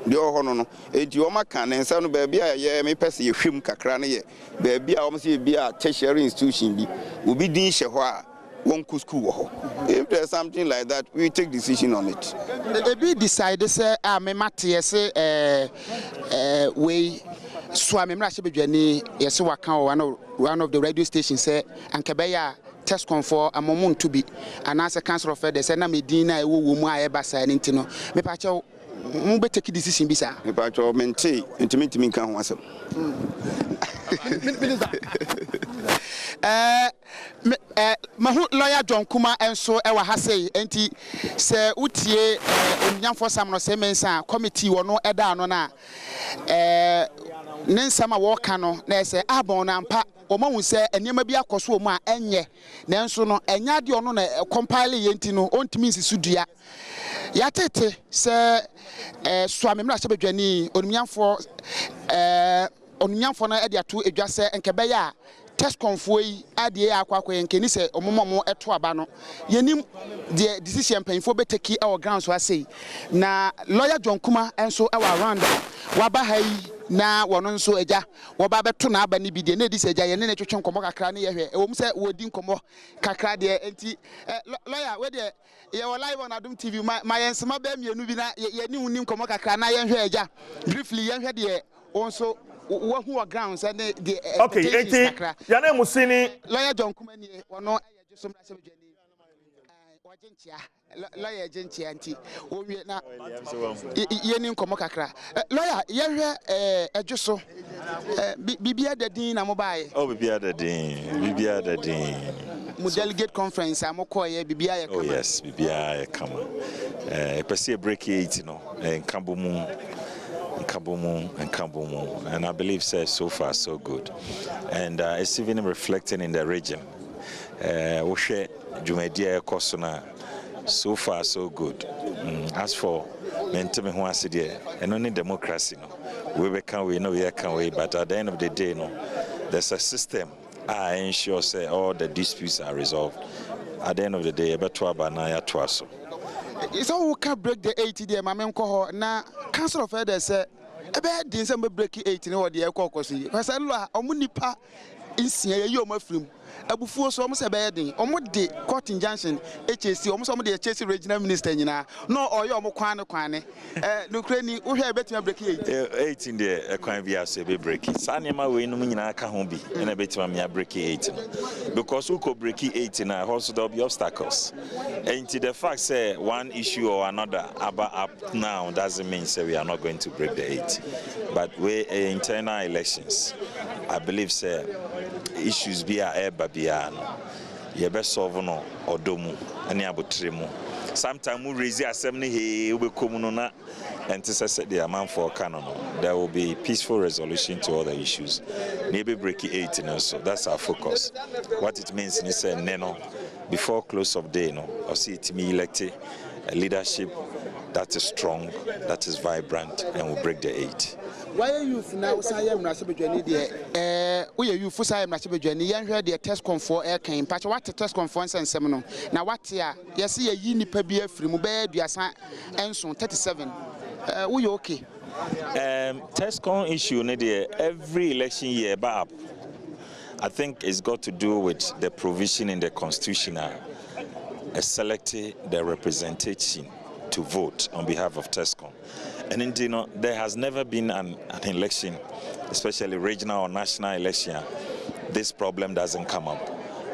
de ho no enti wo maka na nsa no ba bia ye me pese ye hwem kakra na ye ba bia wo se bia tertiary institution bi obi din hye ho a won ku school wo ho if there's something like that we take decision on it ebi decide say me mate say we so me mra she bedwane yesi waka one of the radio stations say ankebeya test confor amomun to be and as a council of elders na medina ewo mu a eba sa nti no me pa che mu be take decision bi sa me pa che mente intimi kan ho asem mahu lawyer John Kuma enso ewa ha sei enti se utie onyamfo sam no se mensa committee wono eda no na nensama wo ka no na ese abon na mpa omahu se enema bi akoso mu a enye nanso no enya de ono na compile yenti no ontimi nsisu dua ya tete se swamemra sebedwani onumyamfo na ede ato edwase enkebe ya test confor yi ade akwa yenkeni se omomomo eto aba no yenim de decision painful beteki our ground so asei na lawyer John Kuma enso our round waba hai na wono nso eja woba beto na aba ni bi de na edi se eja ye ne twetwe nkomo kakra ne ye hwe ewom se wodi nkomo kakra de enti lawyer we de ye wo live on Adom TV ma yensema ba mienu bi na ye ni woni nkomo kakra na ye hwe eja briefly ye hwe de onso wo hu grounds and the okay eti ya na musini lawyer John Kuma ni wono aye josom na sebedwani wajentia lawyer agentia anti owie na yeni nkomo kakra lawyer ye hwe ejoso bibia dadin na mobaye bibia dadin mu delegate conference amokoye bibia ye kama yes bibia ye kama pese break 8 no nkambomu and I believe so far so good and it's even reflecting in the region we share Jumedia Kosona so far so good as for mentally who has there and only democracy no we can we but at the end of the day no there's a system I ensure say all the disputes are resolved at the end of the day beto abanaya twaso it's all can break the 80 there mama nko na council of elders say ebe din say break 80 no de ekokosi because lo omunipa insia ye omafrim abufuo so almost a bedding, almost the court injunction, HSC, almost some of the HSC regional minister, no, or your Mokwane, Ukraine, we have better break 8 in the Equine via Sebe break. Sanima, we know Mina Kahumbi, and a bit of me break 8. Because who could break 8 in a also there'll be obstacles. And to the fact, say, one issue or another about up now doesn't mean say we are not going to break the 8. But we internal elections, I believe, say, issues be a babiano. You best solve no or domu, and yabutrimu. Sometimes we raise assembly here, we come and to set the amount for canon. There will be peaceful resolution to all the issues. Maybe break 8 also. That's our focus. What it means is say Neno before close of day, or see it me elected a leadership that is strong, that is vibrant, and will break the 8. Why are you now saying Rasabajani? We are you for Sayam Rasabajani, young heard the test confor air came, patch what the test conference and seminal. Now, what here? Yes, see a yini per beer from Mubed, you are and so 37. We okay. Test con issue every election year, but I think it's got to do with the provision in the constitution selecting the representation to vote on behalf of TESCON. And indeed, there has never been an election, especially regional or national election, this problem doesn't come up.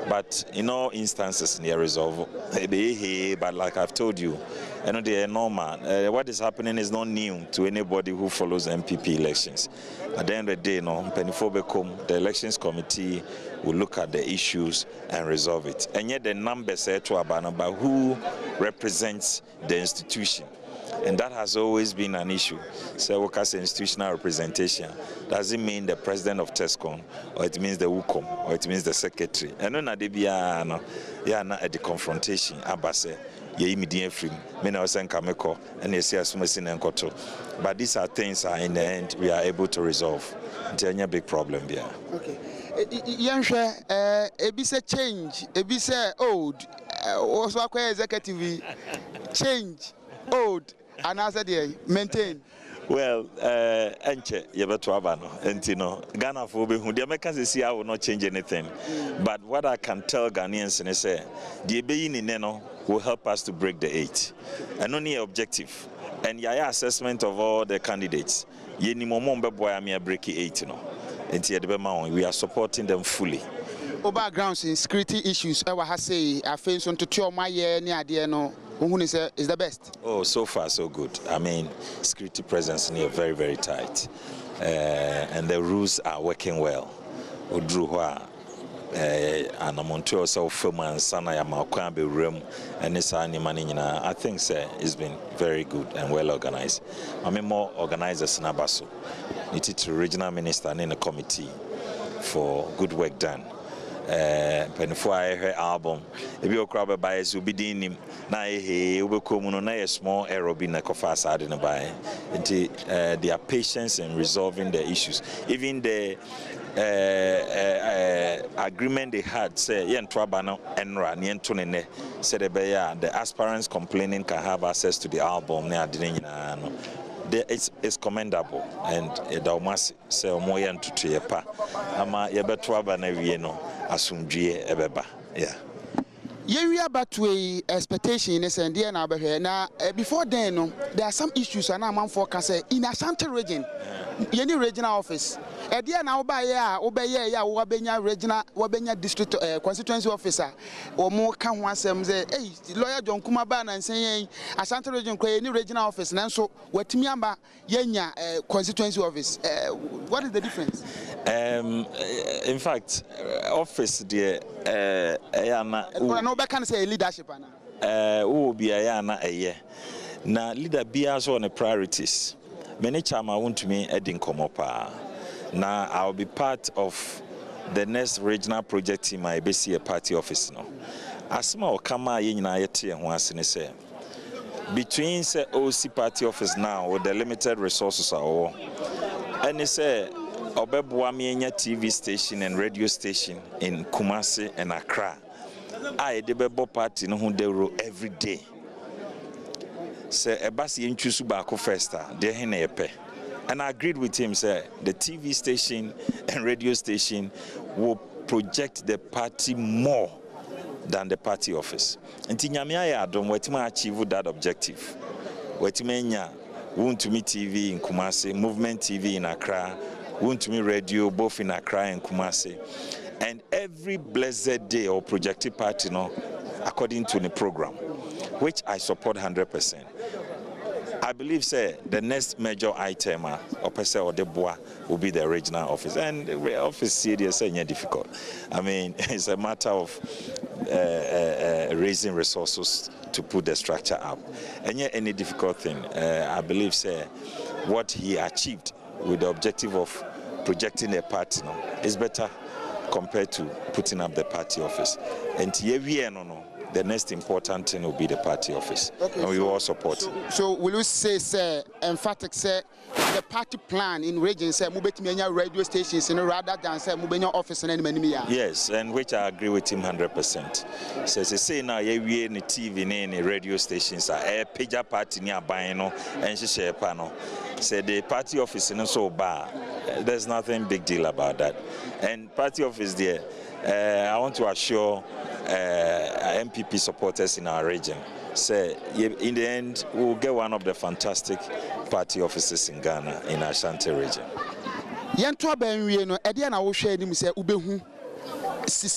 But in all instances, near resolve. But like I've told you, they are normal. What is happening is not new to anybody who follows MPP elections. At the end of the day, the elections committee will look at the issues and resolve it. And yet the numbers say to about who represents the institution. And that has always been an issue. So, what is institutional representation? Does it mean the president of TESCON, or it means the WUCOM, or it means the secretary? And then at the confrontation, Abase, ye immediate free, many of them Kameko, and you see us missing and Koto. But these are things in the end we are able to resolve. It's a big problem here. Okay. Yansha, ebise change, ebise old, also acquire executive change, old. And as I say, maintain. Well, Enche, Yabatuabano, and Ghana for who the Americans see I will not change anything. But what I can tell Ghanaians and say, the being in Neno will help us to break the 8. And only objective. And Yaya assessment of all the candidates. Yeni Momombe boy, I'm here breaking 8. We are supporting them fully. Backgrounds in security issues, I say, I feel so to tell my year near the no. Is the best? Oh, so far so good. I mean, security presence near very, very tight, and the rules are working well. Odruwa, and I'm on tour so film and sana ya makwambe room, and this animanina. I think it's been very good and well organized. I mean, more organizers in Abaso. It's regional minister and in a committee for good work done. Before I heard album, if you crab by us, will be doing him. Now, he will come on a small error being a coffee side in a buy. Their patience in resolving the issues. Even the agreement they had, say, Yen Trabano and Ran, Yen Tunene, said the aspirants complaining can have access to the album. It's commendable, and Daumasi say Moyan to Triepa. Ama Yabatuaba Nevieno, Asumjie Ebeba. Yeah. We are back to a expectation and dear neighbor here. Now, before then, there are some issues and I'm forecasting in Ashanti region, any regional office. A dear now by Wabenya regional, Wabenya district constituency officer, or more can one say, hey, lawyer John Kumaban and saying Ashanti region, any regional office, and so what Miamba Yenya constituency office. What is the difference? In fact, office dear, can say leadership. Who be a year. Now, leader be as on the priorities. Many time I want to me adding Komopa. Now, I'll be part of the next regional project team. I be see a party office now. Asma or Kama Yinayeti and Wansini say. Between say OC party office now with the limited resources are all. And they say Obebuamienya TV station and radio station in Kumasi and Accra. I debebo party no hundero every day. Say Ebasi inchusu bako festa, de hene epe. And I agreed with him, say the TV station and radio station will project the party more than the party office. And Tinyamia Adom, wetima achieve that objective. Wetimenya, Wuntumi TV in Kumasi, Movement TV in Accra, Wuntumi Radio, both in Accra and Kumasi. And every blessed day or projected party, according to the program, which I support 100%. I believe, say, the next major item or the bois will be the regional office, and the office serious and difficult. I mean, it's a matter of raising resources to put the structure up, and yet any difficult thing. I believe, say, what he achieved with the objective of projecting a party is better compared to putting up the party office. And the next important thing will be the party office, and we all support. So will you say, emphatic, say, the party plan in region, say, mubeti radio stations, rather than say, mubenya office and any? Yes, and which I agree with him 100%. So say now, we in the TV, any radio stations, a pager party near Bino and she share panel. Say the party office in so bar. There's nothing big deal about that. And party office there, I want to assure MPP supporters in our region, say in the end we'll get one of the fantastic party offices in Ghana, in Ashanti region. Yentoa benwie no ede na wo hwe anim se ubehu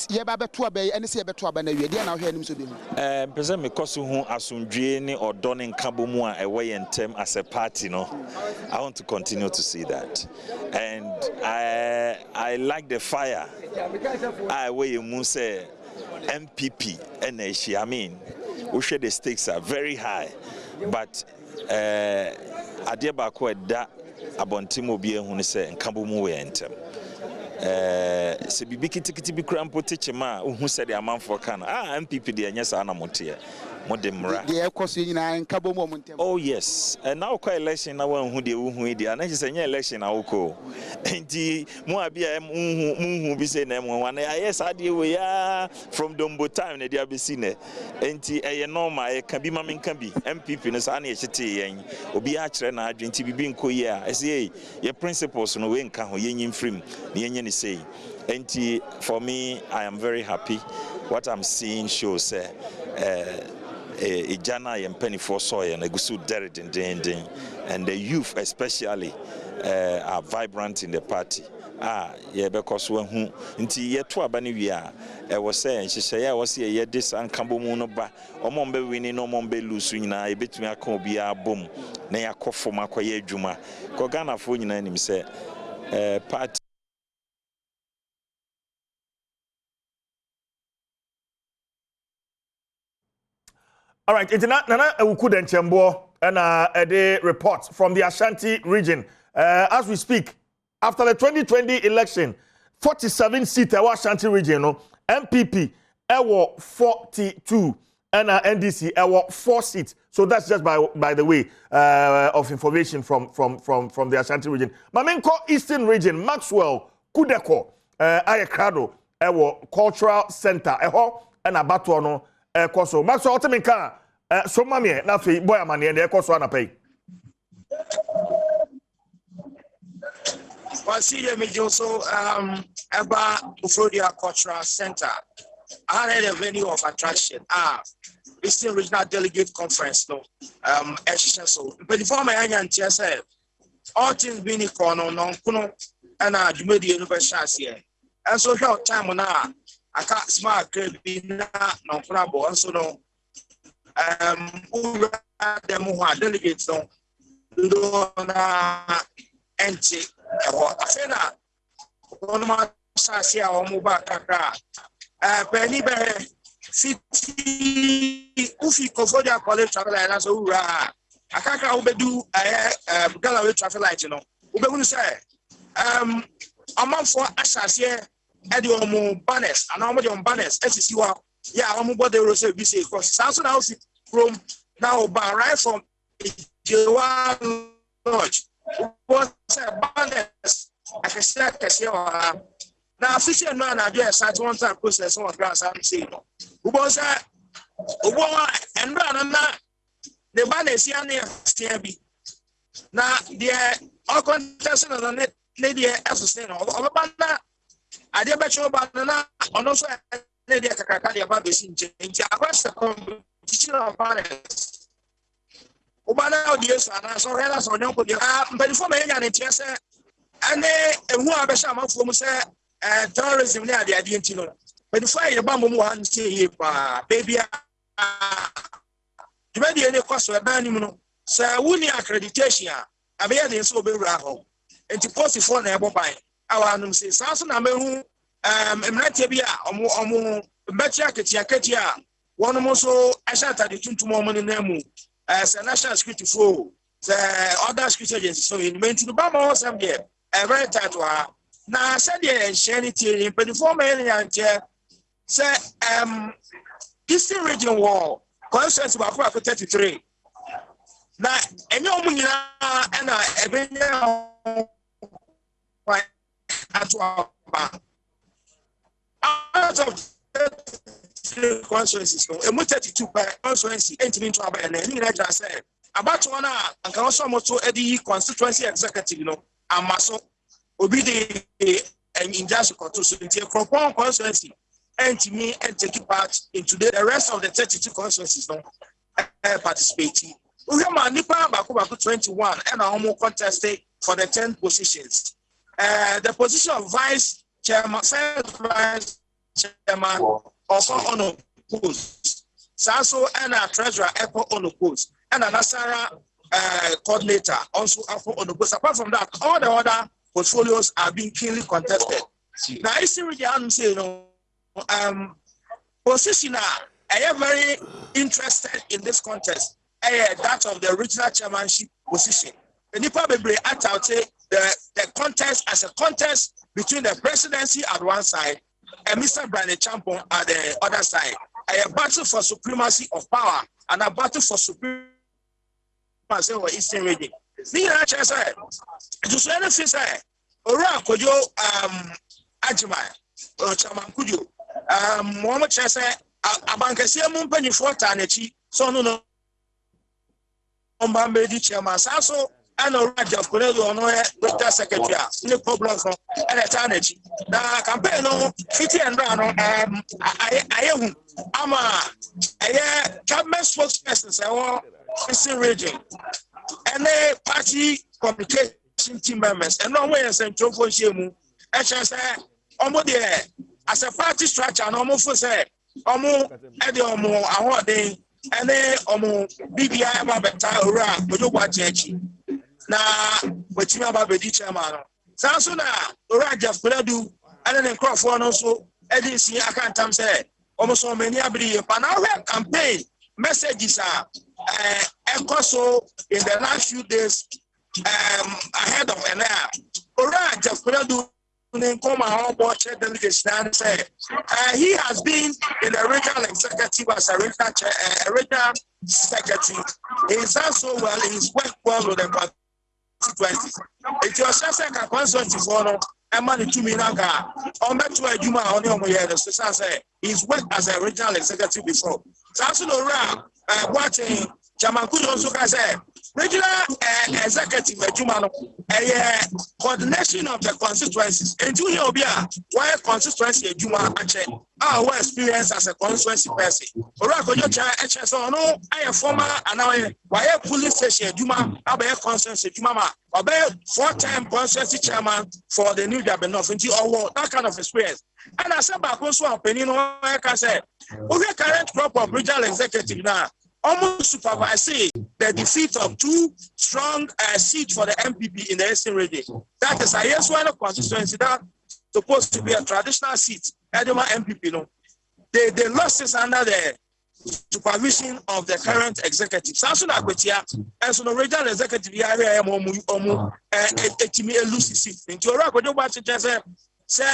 ye ba betoa be ene se ye betoa ba na wie ede na wo hwe anim so behu pese me koso hu asundwe ni odo ne nkabomu a ewe yentem as a party no. I want to continue to see that, and I like the fire I wey mu say MPP and I mean, we share the stakes are very high, but Adiaba ko da abontimo bia hu ne se nkambo mu we entem se bibi kitikiti bi kura mpo techema hu se de amanfo kan MPP de anya sa na mote modemra de ekoso nyina nkabo mu ontem. Oh yes, and now ko election na wan hu de hu de na se nya election na woko enti mu abia mu bi se na mu wan yes ade we ya from Dombo time na dia be si ne enti eye normal e kan bi ma men kan bi MPP no sa na ye chete yen obi a kire na adwenti bibi nko yi a say your principles no we nka ho yen frim na yen ni say enti for me I am very happy. What I'm seeing shows Ijana yempeni soy and egusu dered and the youth especially are vibrant in the party. Because when who inti ye to abani wi a was saying she say was ye this and kambo mu no ba omombe wini no mombe lusu nyina e betumi aka obi a bom na yakofo makoye adwuma ko Ghana fo nyina nim say party. All right, it's Nana Ewukude Nchembo and a report from the Ashanti region. As we speak, after the 2020 election, 47 seats in Ashanti region, MPP, 42, and NDC, 4 seats. So that's just by the way of information from the Ashanti region. Mamenko Eastern region, Maxwell, Kudeko, Ayakrado, Cultural Center, and Abatono. Koso Maxwell Oteminka so mamie na fe boy amane e koso anapay Wasi ye mejo so eba Ufrodia Cultural Center are a venue of attraction Eastern Regional Delegate Conference no so before my anya ntia say all things being equal no kuno and Jumedi University here and so short time na aka smart be na no crabo and so no them who are delegates no do na enti afena one ma sasia o mu ba kakra penny be city ufi Kofodia College traffic light na so ura akaka obedu Galloway traffic light no obehu say amamfo asase Edio banners and how much on banners SCC yeah I'm about the rose be say because Samson house from now right from Jewa Lodge was banners I can say now official no na do site one time process on grass am say no who was and na the banners here near be now the all contestant on the lady as sustain all banner ade becho ba na ono so ne de kakaka de ba besi nche nti akwasa competition of parents ubana audience ana so hela so nyonko de mpanifo ma enya ne tie se ane ehu abesha amafo mu se terrorism ne ade enti no mpanifo aye ba mo mu ha nche ye pa baby dibedi ene kwaso e ba ni mu no se wuni accreditation abeya de so obewura ho enti post for na ebo ban awanum se sanso na mehu emrate bi a omo betia ketia wono mo so Ashanti de tuntum omo ne namu national security for other security agencies so in maintain ba mo sam there very tight wa na said the Ashanti in 24 million say Eastern region war consensus ba for 33 na enye omo nyina na ebenya out of constituencies, a 32 constituency entering into a banner. I said about one and can also Eddie constituency executive, and Maso obey and injustice constituency from one constituency and to me and take part into the rest of the 32 constituencies participating. We have Nipa Baku 21 and are more contested for the 10 positions. The position of vice chairman, vice chairman also on a post. Saso and our treasurer echo on the post. And a Nasara coordinator also on the post. Apart from that, all the other portfolios are being keenly contested. Now, I see what I'm saying, position I am very interested in this contest. That of the original chairmanship position. And you probably out say the contest as a contest between the presidency at one side and Mr. Brian Champon at the other side. A battle for supremacy of power and a battle for supremacy over Eastern region. Nina said, to say anything, say, Ora Kojo Ajimai, or Chaman Kujo, Mohamed Chase, Abankasia Mumpany Fortanechi, so no. Ombambe chairman Saso and already of Coledo no Dr. Secretary, no problem from energy. The campaign no 50 and run I am a cabinet spokesperson say Eastern region and a party communication team members and no way as a trophy shemu say omo there as a party structure no mo for say omo e de omo ahode and omo BBI mabeta ora bojo kwa chechi na wetima babedi chairman sanso na ora jafkuladu and then crofo no so edisi akantam say omo so many abri pa na we campaign messages are so in the last few days ahead of an hour ora jafkuladu come on board delegation and say he has been in the regional executive as a regional secretary. He's done so well, he's worked well with the constituencies. It was just like a constituency for a money to me now. On that to a Juma on your head, say he's worked as a regional executive before. So around watching Jamaku also say regional executive coordination of the constituencies. And you know, why constituency Juma actually our experience as a constituency person. Orako your so no, I am former and I why police station Juma, I be constituency Juma, I be 4-time constituency chairman for the New Jabenoff into all that kind of experience. And I said back also opinion I can say, we have current crop of regional executive now. Almost supervise the defeat of 2 strong seats for the MPP in the Eastern region. That is a yes one constituency that supposed to be a traditional seat. Edema MPP, no, they lost this under the supervision of the current executive. Samson Akwetia, and so the regional executive area Lucy seat. Into a record, what you just say,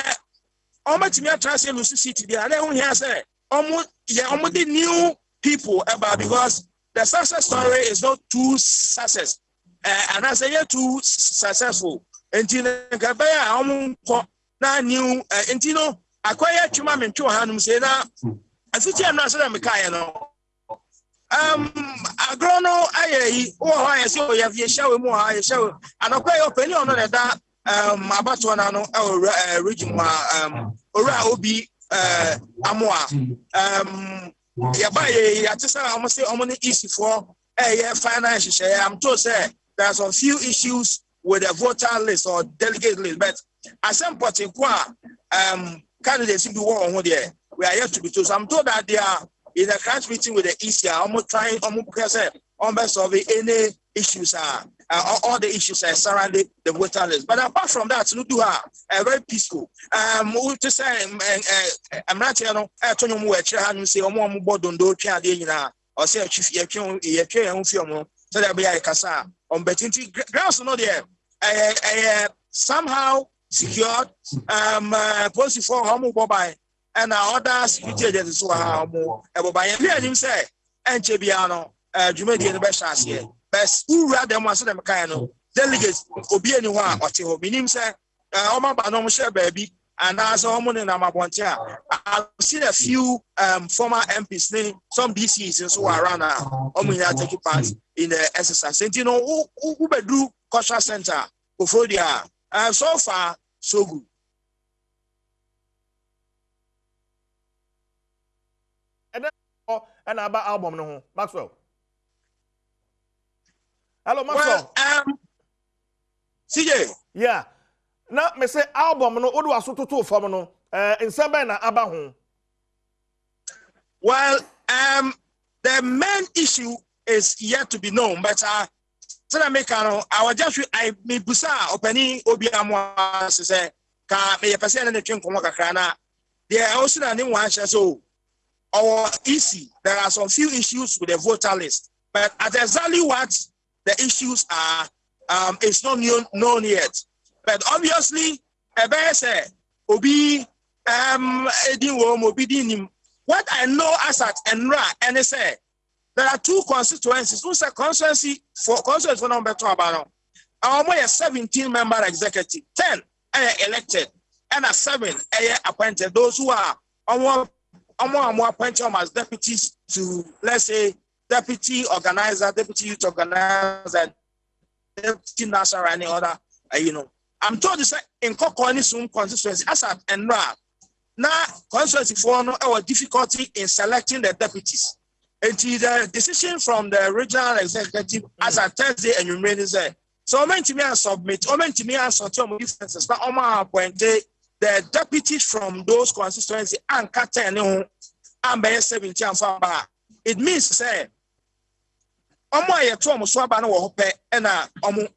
almost me try to Lucy seat. The other one here say, almost the new people about because the success story is not too success and I say too successful until na new intino acquire chuma mencho hanum say na afiti am na say me kai no agrono ayi o ha say o ya vie shawe mu ha ya shawe and acquire opinion on that abato na no region ora obi amoa yabaye yatisa almost say easy for financial share. I'm told say there are some few issues with the voter list or delegate list, but at some point in candidates be on there. We are yet to be told. So I'm told that they are in a crunch meeting with the ECR, almost trying almost solve any issues all the issues surrounding the voter list. But apart from that, we do have very peaceful. We to say I'm not saying no Antonio mu and say omo bodo ndo twa de nyina or say chief ye twa film so that be kasa on betinti grounds no there somehow secured policy for homo bobai and other security agencies so homo bobai and him say enche bia no jumedi no be chance here best who rather them so them kind no delegates obi anyone or te minim say oma ba no share baby and as someone na mabontia I've seen a few former MPs some DCs so around omunya take part in the exercise and you know who bedru cultural center for there so far so good. And about album no Maxwell. Hello Maxwell. Well, CJ. Yeah. Now me say album no odu asoto to fam no in sembe na aba ho. Well, the main issue is yet to be known, but I just me busa openi obi amwa say ka me person na twen komo kakra na there also na one so our issue there are some few issues with the voter list, but at exactly what the issues are it's not known yet. But obviously, say obi what I know as at Enra and say there are two constituencies. Who's a constituency for number 2 about a 17-member executive, 10 elected, and a 7 appointed. Those who are more appointed as deputies to, let's say, deputy organizer, deputy youth organizer, deputy national or any other, I'm told this in Kokoni soon constituency as at Enra. Now, constituency for our difficulty in selecting the deputies. And the decision from the regional executive as at Thursday and you made say. So I meant to me and submit, I meant to me and some differences. Now, Oma appointed the deputies from those constituencies and Katene and by 17 and far. It means say, Oma ye to mo swaba no wo pe na omo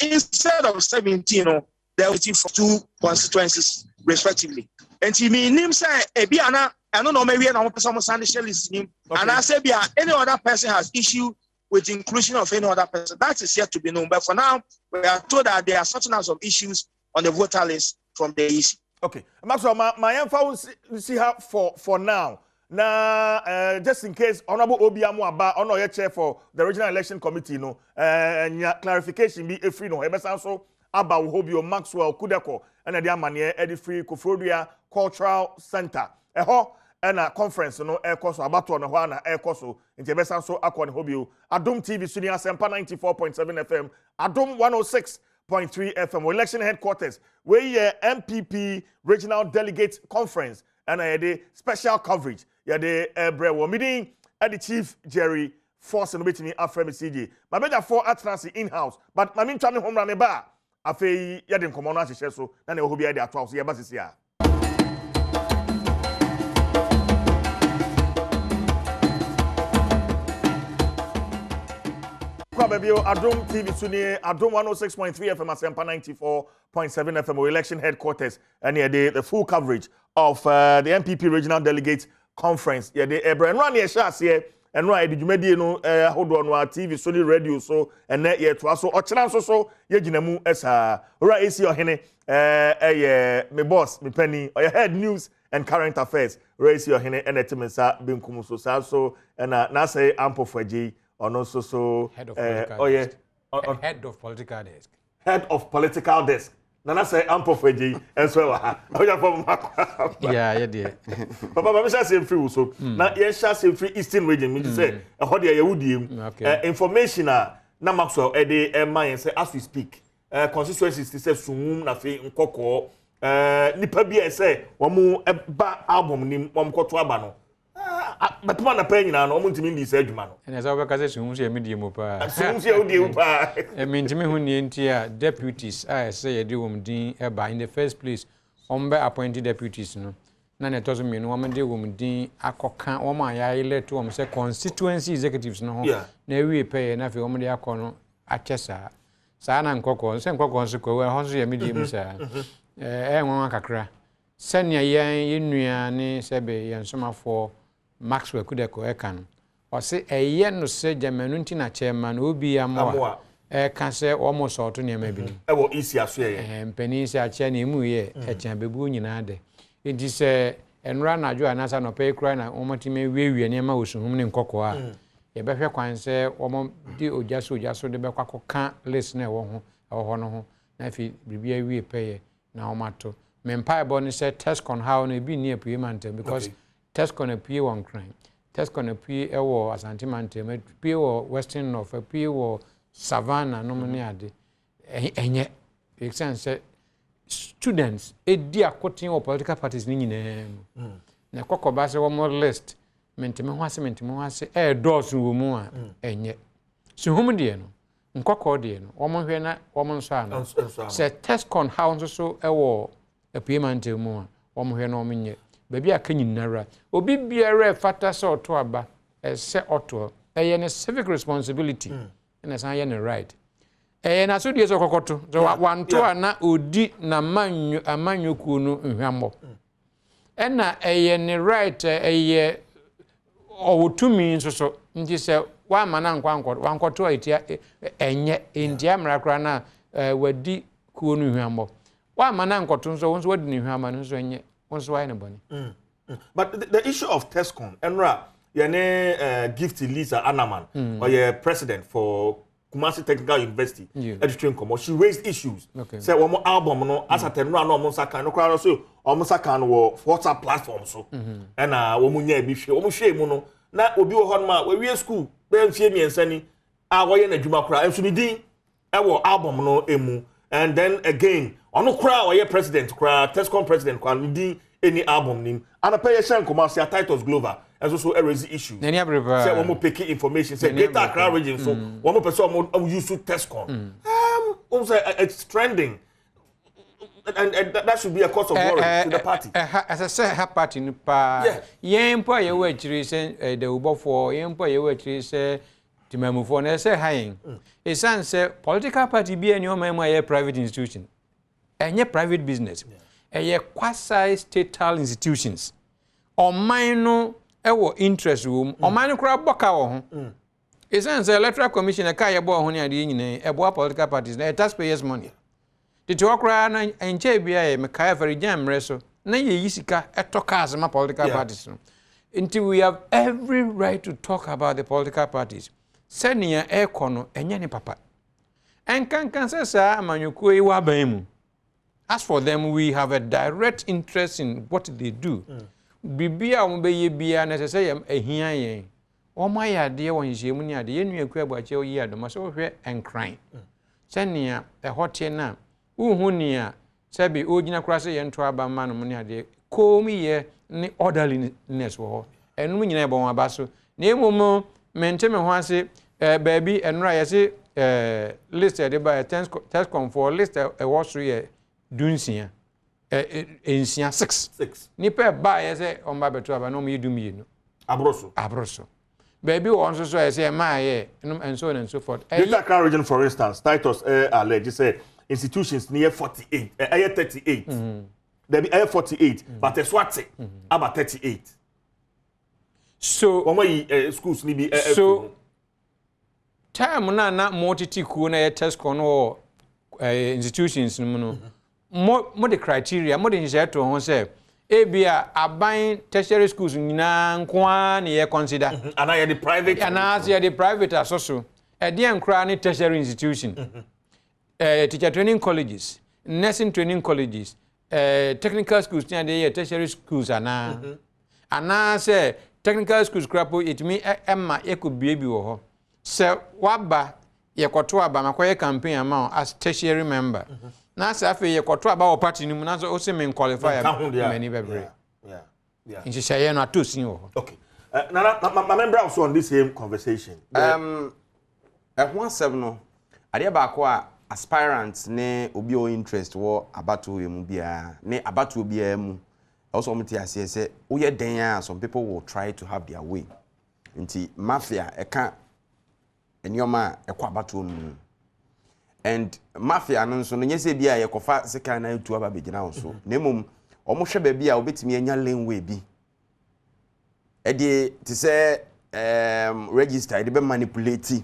instead of 17 they're waiting for 2 constituencies respectively. And he mean say ebiana I don't know maybe na person Sunday share listening and I say bia any other person has issue with the inclusion of any other person that is yet to be known, but for now we are told that there are certain of issues on the voter list from the EC. Okay, Maxwell, my info see her for now. Now, just in case Honorable Obiamu Aba, Honor your chair for the Regional Election Committee, and your clarification be a free no. Ebesanso Aba Uhobio Maxwell Kudeko and the Amania Eddie Free Kofrodia Cultural Center. And a conference, air course abato na hwana air course in Ebesanso Akon Hobio. Adom TV Studio Sempa 94.7 FM, Adom 106.3 FM. Election headquarters. We MPP Regional Delegate Conference and a special coverage. The Ebre meeting at the Chief Jerry Force and meeting after CJ. My better for atlancy in-house, but my mean time home run a bar. I feel Yadin Commander so, and it will be at the 12 years. Adom TV Sunni, Adom 106.3 FM, Asempa 94.7 FM, election headquarters, and the full coverage of the MPP Regional Delegate Conference. Yeah, the Ebre run here, shots here, and right, did you maybe hold on TV Sunni radio so, and that yet was so, or chance so, Yajinamu as right, is your henny, me boss, me penny, or your head news and current affairs, raise your henny, and etimesa, bim kumuso, so, and now say ample for G. Or also so head of political desk. Head of political desk. Head of political desk. Nana say ample for G and so yeah, dear. Papa, I'm saying free so. Now, yes, shall say free Eastern region. Me say, how do you information? na Maxwell ede man say as we speak constituencies say sumum na fe nkoko nipa bi say omo ba album nim omo koto aba no batuma na pa nyina no omo ntimi ndi say adwuma no ene za obeka say sumum say medie mo pa sumum say odie mo pa ntimi hu ni ntia deputies say ye de wom din eba in the first place ombe appointed deputies no na ne tozo me no wom de wom din akoka wom aya elect wom say constituency executives no ho na wi pay na fe wom de akono achesa sa na nkoko se nkoko nso ko we ho so ye medie mu sa enwa kakra senia yen nua ne sebe yen somafo Maxwell Kudeko ekan o se eye no se jamanu ntina chairman obi amwa kan se almost auto ne ma bi e wo isi aso ye mpani se ache na emu ye echen bebu nyina de enti se enra na jo anasa no pe kra na omotime wiewie ne ma osuhum ne nkoko a ye behwe kwan se omo di ojaso de bekwa ka list na wo ho no ho na fi bibia wie peye na omato mempa ebo ni se test con how na bi ni apue mante because test con apue won crime test con apue ewo Ashanti mante apue wo Western North apue wo Savannah no mani ade enye example students edi akotin wo political parties ni nyina na kokoba se wo mo list mentime ho ase doors wo mu a enye so hum de no nkoko de no wo mo hwe na wo mo nso ana se test con how nso so ewo apayment mu a wo mo hwe na wo menye baby aka nyinara obi biara fata se oto aba se oto eye ne civic responsibility na san ye ne right na so die so kokoto so wanto ana odi na amanyoku no nhwambo na eye ne right eye owotumi nso so nti se wa mana wankoto etia enye india mrakra na wadi kuo no nhwambo wa mana nkoto nso wonso wadi ne nhwama nso enye wonso wa ne boni but the issue of Tescon enra yene gift Lisa Anaman or your president for Kumasi Technical University education commo she raised issues say one album no as atenra no omo saka no kwara so omo saka no WhatsApp platform so na wo munya bi hwe omo hwe mu no na obi wo hon ma we wie school be mfie miensa ni a wo ye na dwuma kora enso ni din e wo album no emu and then again ono kora wo ye president kora Tescon president kora ni din any album nim and pay shan commercial titles Glover and also raise issues say one more picky information say greater Accra region so one more person use to Tescon also it's trending and that should be a cause of worry to the party as I say her party no pa yen po ye we chiri say the ubo for yen po ye we chiri say timamu for na say high e san say political party be any o ma private institution enye private business eye quasi statal institutions oman no ewo interest room oman no kura boka wo ho esan say electoral commission e ka ye bo ho ne ade nyina e bo political parties na taxpayers money titi okura na enche bia e me ka very jam reso na ye yisika etoka asema political parties no until we have every right to talk about the political parties senia ekono enye ne papa enkan say sa amanyuko e wa ban mu. As for them, we have a direct interest in what they do. Bibia umbe bia necessary a hian. O my idea when you money at the end you about your year, the must over and crying. Senia a hot na uhunia sabi ojina crassa and traba man money at the call me ye ni orderliness war. And when you never want basso, name mo maintain me baby and right listed by a test for list a was dunsia ensia 6 nipa ba ye se on ba beto aba no me dum yenu abroso baby won so say ma ye and so on and so forth Electoral region for instance Titus allege say institutions near 48 38 there be 48 but it's what about 38 so when schools ni be so time na multitude ku na test kono institutions no more the criteria more the share to say ebia aban tertiary schools nyina nkoa na ye consider ana ye the private the private asoso e de nkra ni tertiary institution teacher training colleges nursing training colleges technical schools na de tertiary schools ana say technical schools crapo it me emma e ko biebi wo ho se waba ye kwoto aba makoye campaign ama as tertiary member na sa afi ye kwoto aba o party ni mu na so o se men qualify many bebre yeah insha no atosin wo okay my member also on this same conversation ho asem no ade ba ko a aspirants ne obi o interest wo abato we mu bia ne abato bia mu also mti ase se wo ye den a some people will try to have their way nti mafia eka enioma ekwa abato mu and mafia no nso no nyese bia ye kofa sika na etu aba begina so na emom omo hwe ba bia obetimi anya laneway bi edi ti se register de be manipulate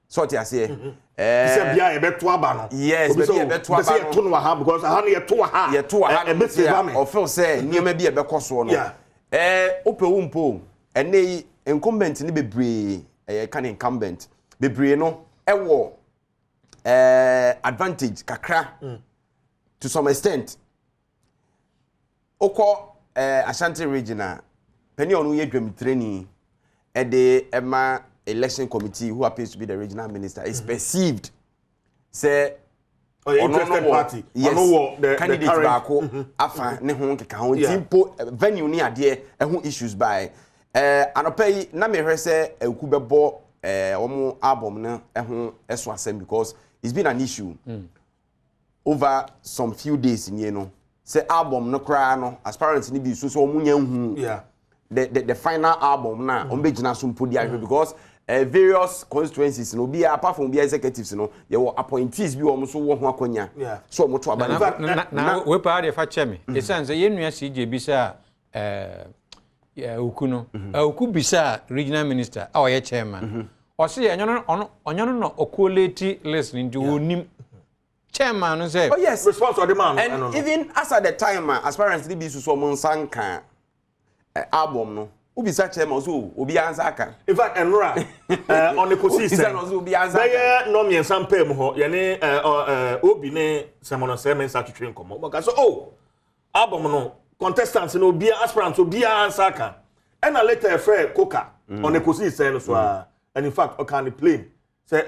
sort ya say say bia e beto aba no yes bia e beto aba no say to no ha because ha no ye to ha e be say o feel say niema bia e be koso no opewu mpo ene incumbent ni bebre kan incumbent bebre no ewo advantage kakra to some extent oko Ashanti regional penny onu ye dwam training the Emma election committee who happens to be the regional minister is perceived say interested party yes, the candidate baako afa ne ho keka ho timpo venue ni ade ho issues by anopai na me hwe say eku bebo omo album no ho eso asem because it's been an issue over some few days in no say album no kra no aspirants ni bi so omunya hu the final album na on begina so mpodi ahwe because various constituencies no be apart from the executives no they were appointees bi wo so wo ho akonya so mo to aba na we pa dey fa cheme esan say yenua CJ bisa uku no uku bisa regional minister a oye chairman o se onyono no okoleti listening to onim chairman no say oh yes response of the man and even as at the time aspirants be so mo nsanka album no ubisa chairman so obi answer aka in fact enra on the consistent they no me sampem ho ye ne obi ne samono semen satutwe nkomo because so album no contestants no obi aspirant obi answer aka and later a friend coca on the consistent so and in fact can the plane say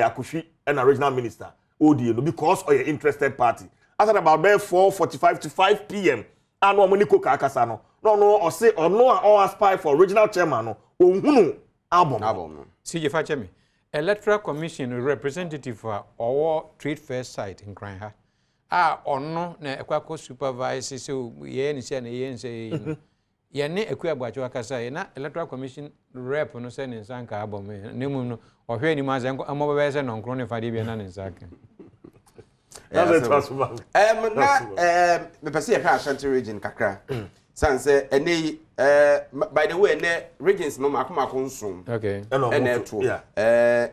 akushi and original minister odi no because of your interested party after about 4:45 to 5 p.m. and no money coca akasa no no say or no all aspire for original chairman no ohunu album no CJ Fachemi Electoral Commission representative for our trade fair site in Kranha ono na ekwako supervise so ye ni se na ye nse ye ne ekwabuacho akasa na Electoral Commission rep no se ne nsanka album ne mu no ohwe ni maze amobebe se no nkro ne fade bia na ne nsaka that's it transform me pese ye Ashanti region kakra sanse ene by the way ene regions no makomako nson okay ene to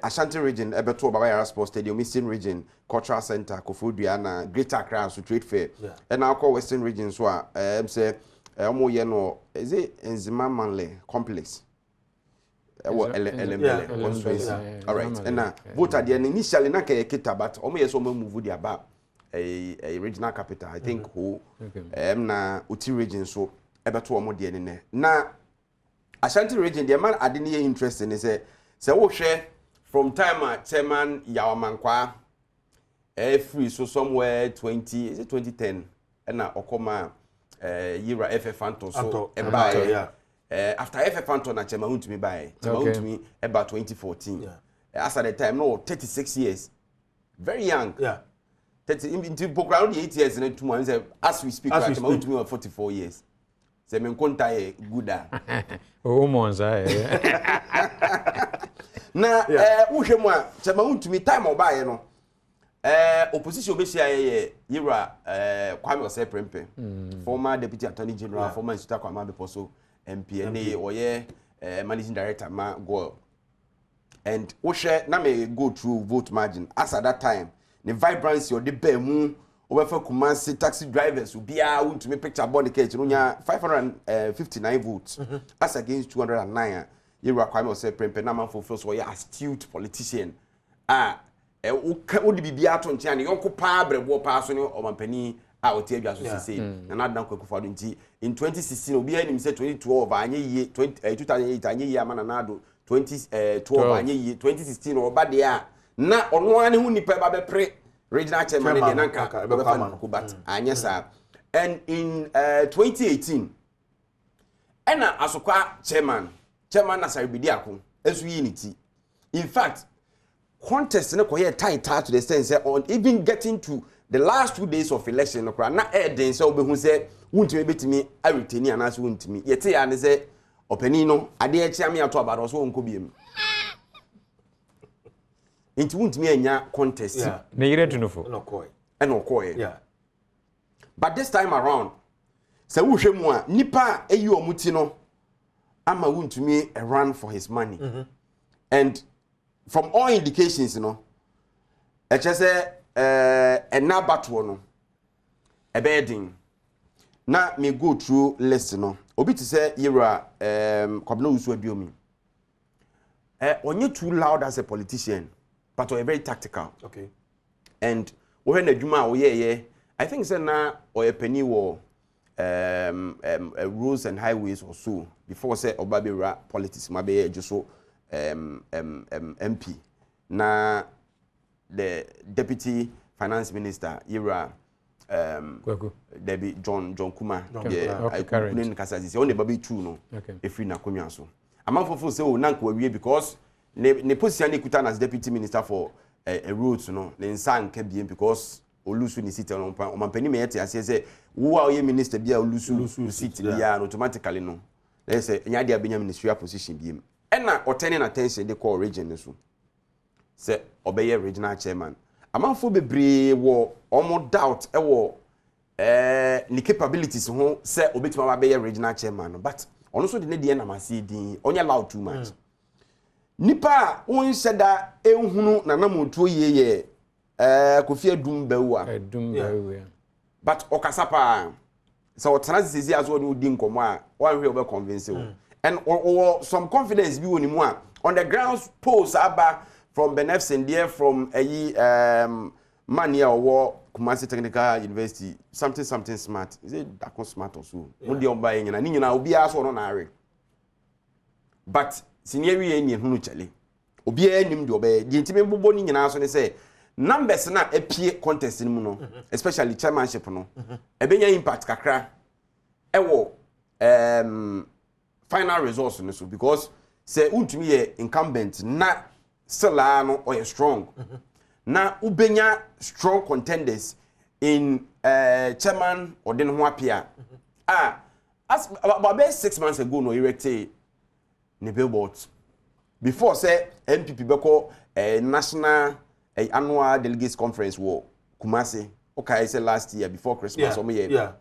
Ashanti region ebeto Baba Yara Sports Stadium, Eastern region Cultural Center Kofodua na Greater Accra so trade fair and now call Western region so say omo ye no is it Enzima Manle complex all right and now vote at the initially na ke kita but omo ye so move the about a regional capital I think who na Uti region so ebeto omo de ne na Ashanti region the man ade ne interest in say wo hwe from time chairman Yawamankwa free so somewhere 2010 na okoma Yira FF Fanto so after FF Fanto na chairman to me by chairman to me about 2014 as at the time no 36 years very young 30 into background 8 years in 2 months as we speak right chairman to me 44 years say men konta gooda o monza na uhwemu a chairman to me time obaye no opposition be share Yira Kwame Oseprempe former deputy attorney general former Institute Kwame Beposo MP and oye managing director ma go and wo share na me go through vote margin as at that time the vibrancy or the bemu obefa Kumasi taxi drivers ubia want to me picture board the case nya 559 votes as against 209 Yira Kwame Oseprempe na man fulfill so ye astute politician wo di bibia to ntia ne yonko pa brebo pa so ne omampani a oti adwa so sisi na nadan kwakufado nti in 2016 obi anim say 2012 anye 2008 anye ama na nado 2012 anye 2016 oba de a na ono ane hu nipa ba be pre regional chairman de nanka be fa man ko but anye sa and in 2018 ena asokwa chairman na Saribidi akon esu unity in fact contest na koye tight to the sense on even getting to the last 2 days of election no na den say obehu say wuntimi betimi aretani anaso wuntimi yete ya ne say opani no ade echi am yato abado so wonko biem inti wuntimi anya contest na yire tunufo no koye yeah but this time around say wo hwemu a nipa eyi omuti no ama wuntimi run for his money and from all indications say na batwo no ebedin na me go through list obi to say yira kwabna usu abiomi onye too loud as a politician but very tactical okay and when adwuma wo ye I think say na oyepani wo roads and highways or so before say obabera politics mabe ejuso MP na the deputy finance minister Ira Debbie John Kuma I couldn't kasa only baby true no if na konwa so amafofo say o nanko awie because ne position ekuta as deputy minister for a roads no ne nsan ka biem because olusu ni city no omampani me yete ase say wo a ye minister bia olusu city bia automatically no they say nya dia benya ministerial position biem ena otene attention de call region so say obeye regional chairman amanfo bebre wo omo doubt e wo ni capabilities ho say obetima ba be regional chairman but ono so de ne de na mase din onya loud too much nipa won seda ehunu na namonto ye Kofi Adom bewa but okasapa so transisi as one udi nkomo a one we be convince you and or some confidence bi woni mu a on the grounds polls aba from Benefsen there from mania or Kumasi Technical University something smart is it Dakon smart or so mo de omba yen na ni nyina obi aso no na are but senior we yen hunu chale obi anim de oba de ntime bobo ni nyina so ne say numbers na apie contest ni mu no especially chairmanship no ebenya impact kakra ewo final results no so because say untumi ye incumbent na still no or strong na ubenya strong contenders in chairman or den ho apia as about 6 months ago no erected ne billboards before say MPP beko national annual delegates conference wo Kumasi okay say last year before Christmas yeah.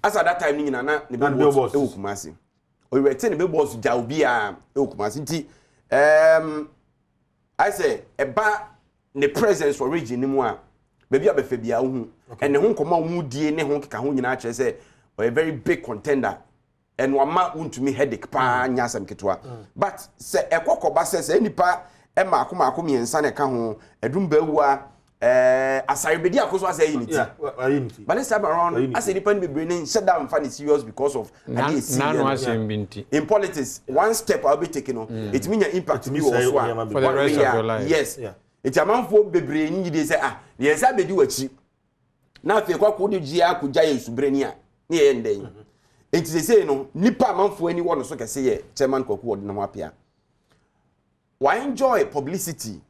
As at that time ni na ne billboards e Kumasi o erected ne billboards ja obi a e Kumasi nti I say eba ne presence for region ni mu a baby abefa bia hu and ne ho nkoma mu die ne ho keka ho nyina kire say a very big contender and wama untumi headache pa nyasam ketwa but say ekokoba say nipa ema akoma miensa ne ka ho edum bawua Asaribidi akoso as unity but this time around as a nipa be bringing shut down fan is serious because of in politics one step I'll be taking it mean your impact me also for the rest of your life yes it's a man for bebre ni dey say the esa be di wachi na fe kwa ko de gia akugya yesubreni a ne ye ndey it say no nipa manfo ani wo no so kese ye chairman kwaku wodi na ho apia why enjoy publicity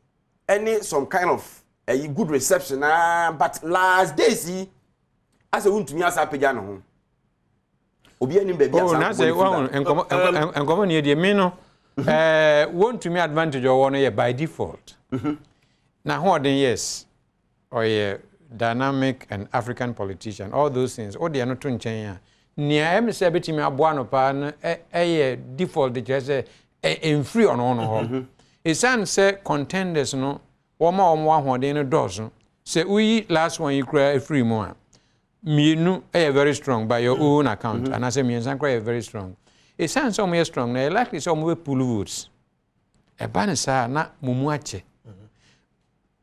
any some kind of a good reception but last days as a wuntumi asa pagya no ho obi ani be bia sa na say won enkomo ne de me no wuntumi advantage o no ye by default now holding yes or a dynamic and African politician all those things all they are not to change near em say betimi aboa no pa no default the just in free on ho it sounds say contenders no woma ahoden no dozen say we last one you cry free more mienu very strong by your own account and I say miensan cry very strong it sounds so more strong na likely so more pull votes e banisa na mumu ache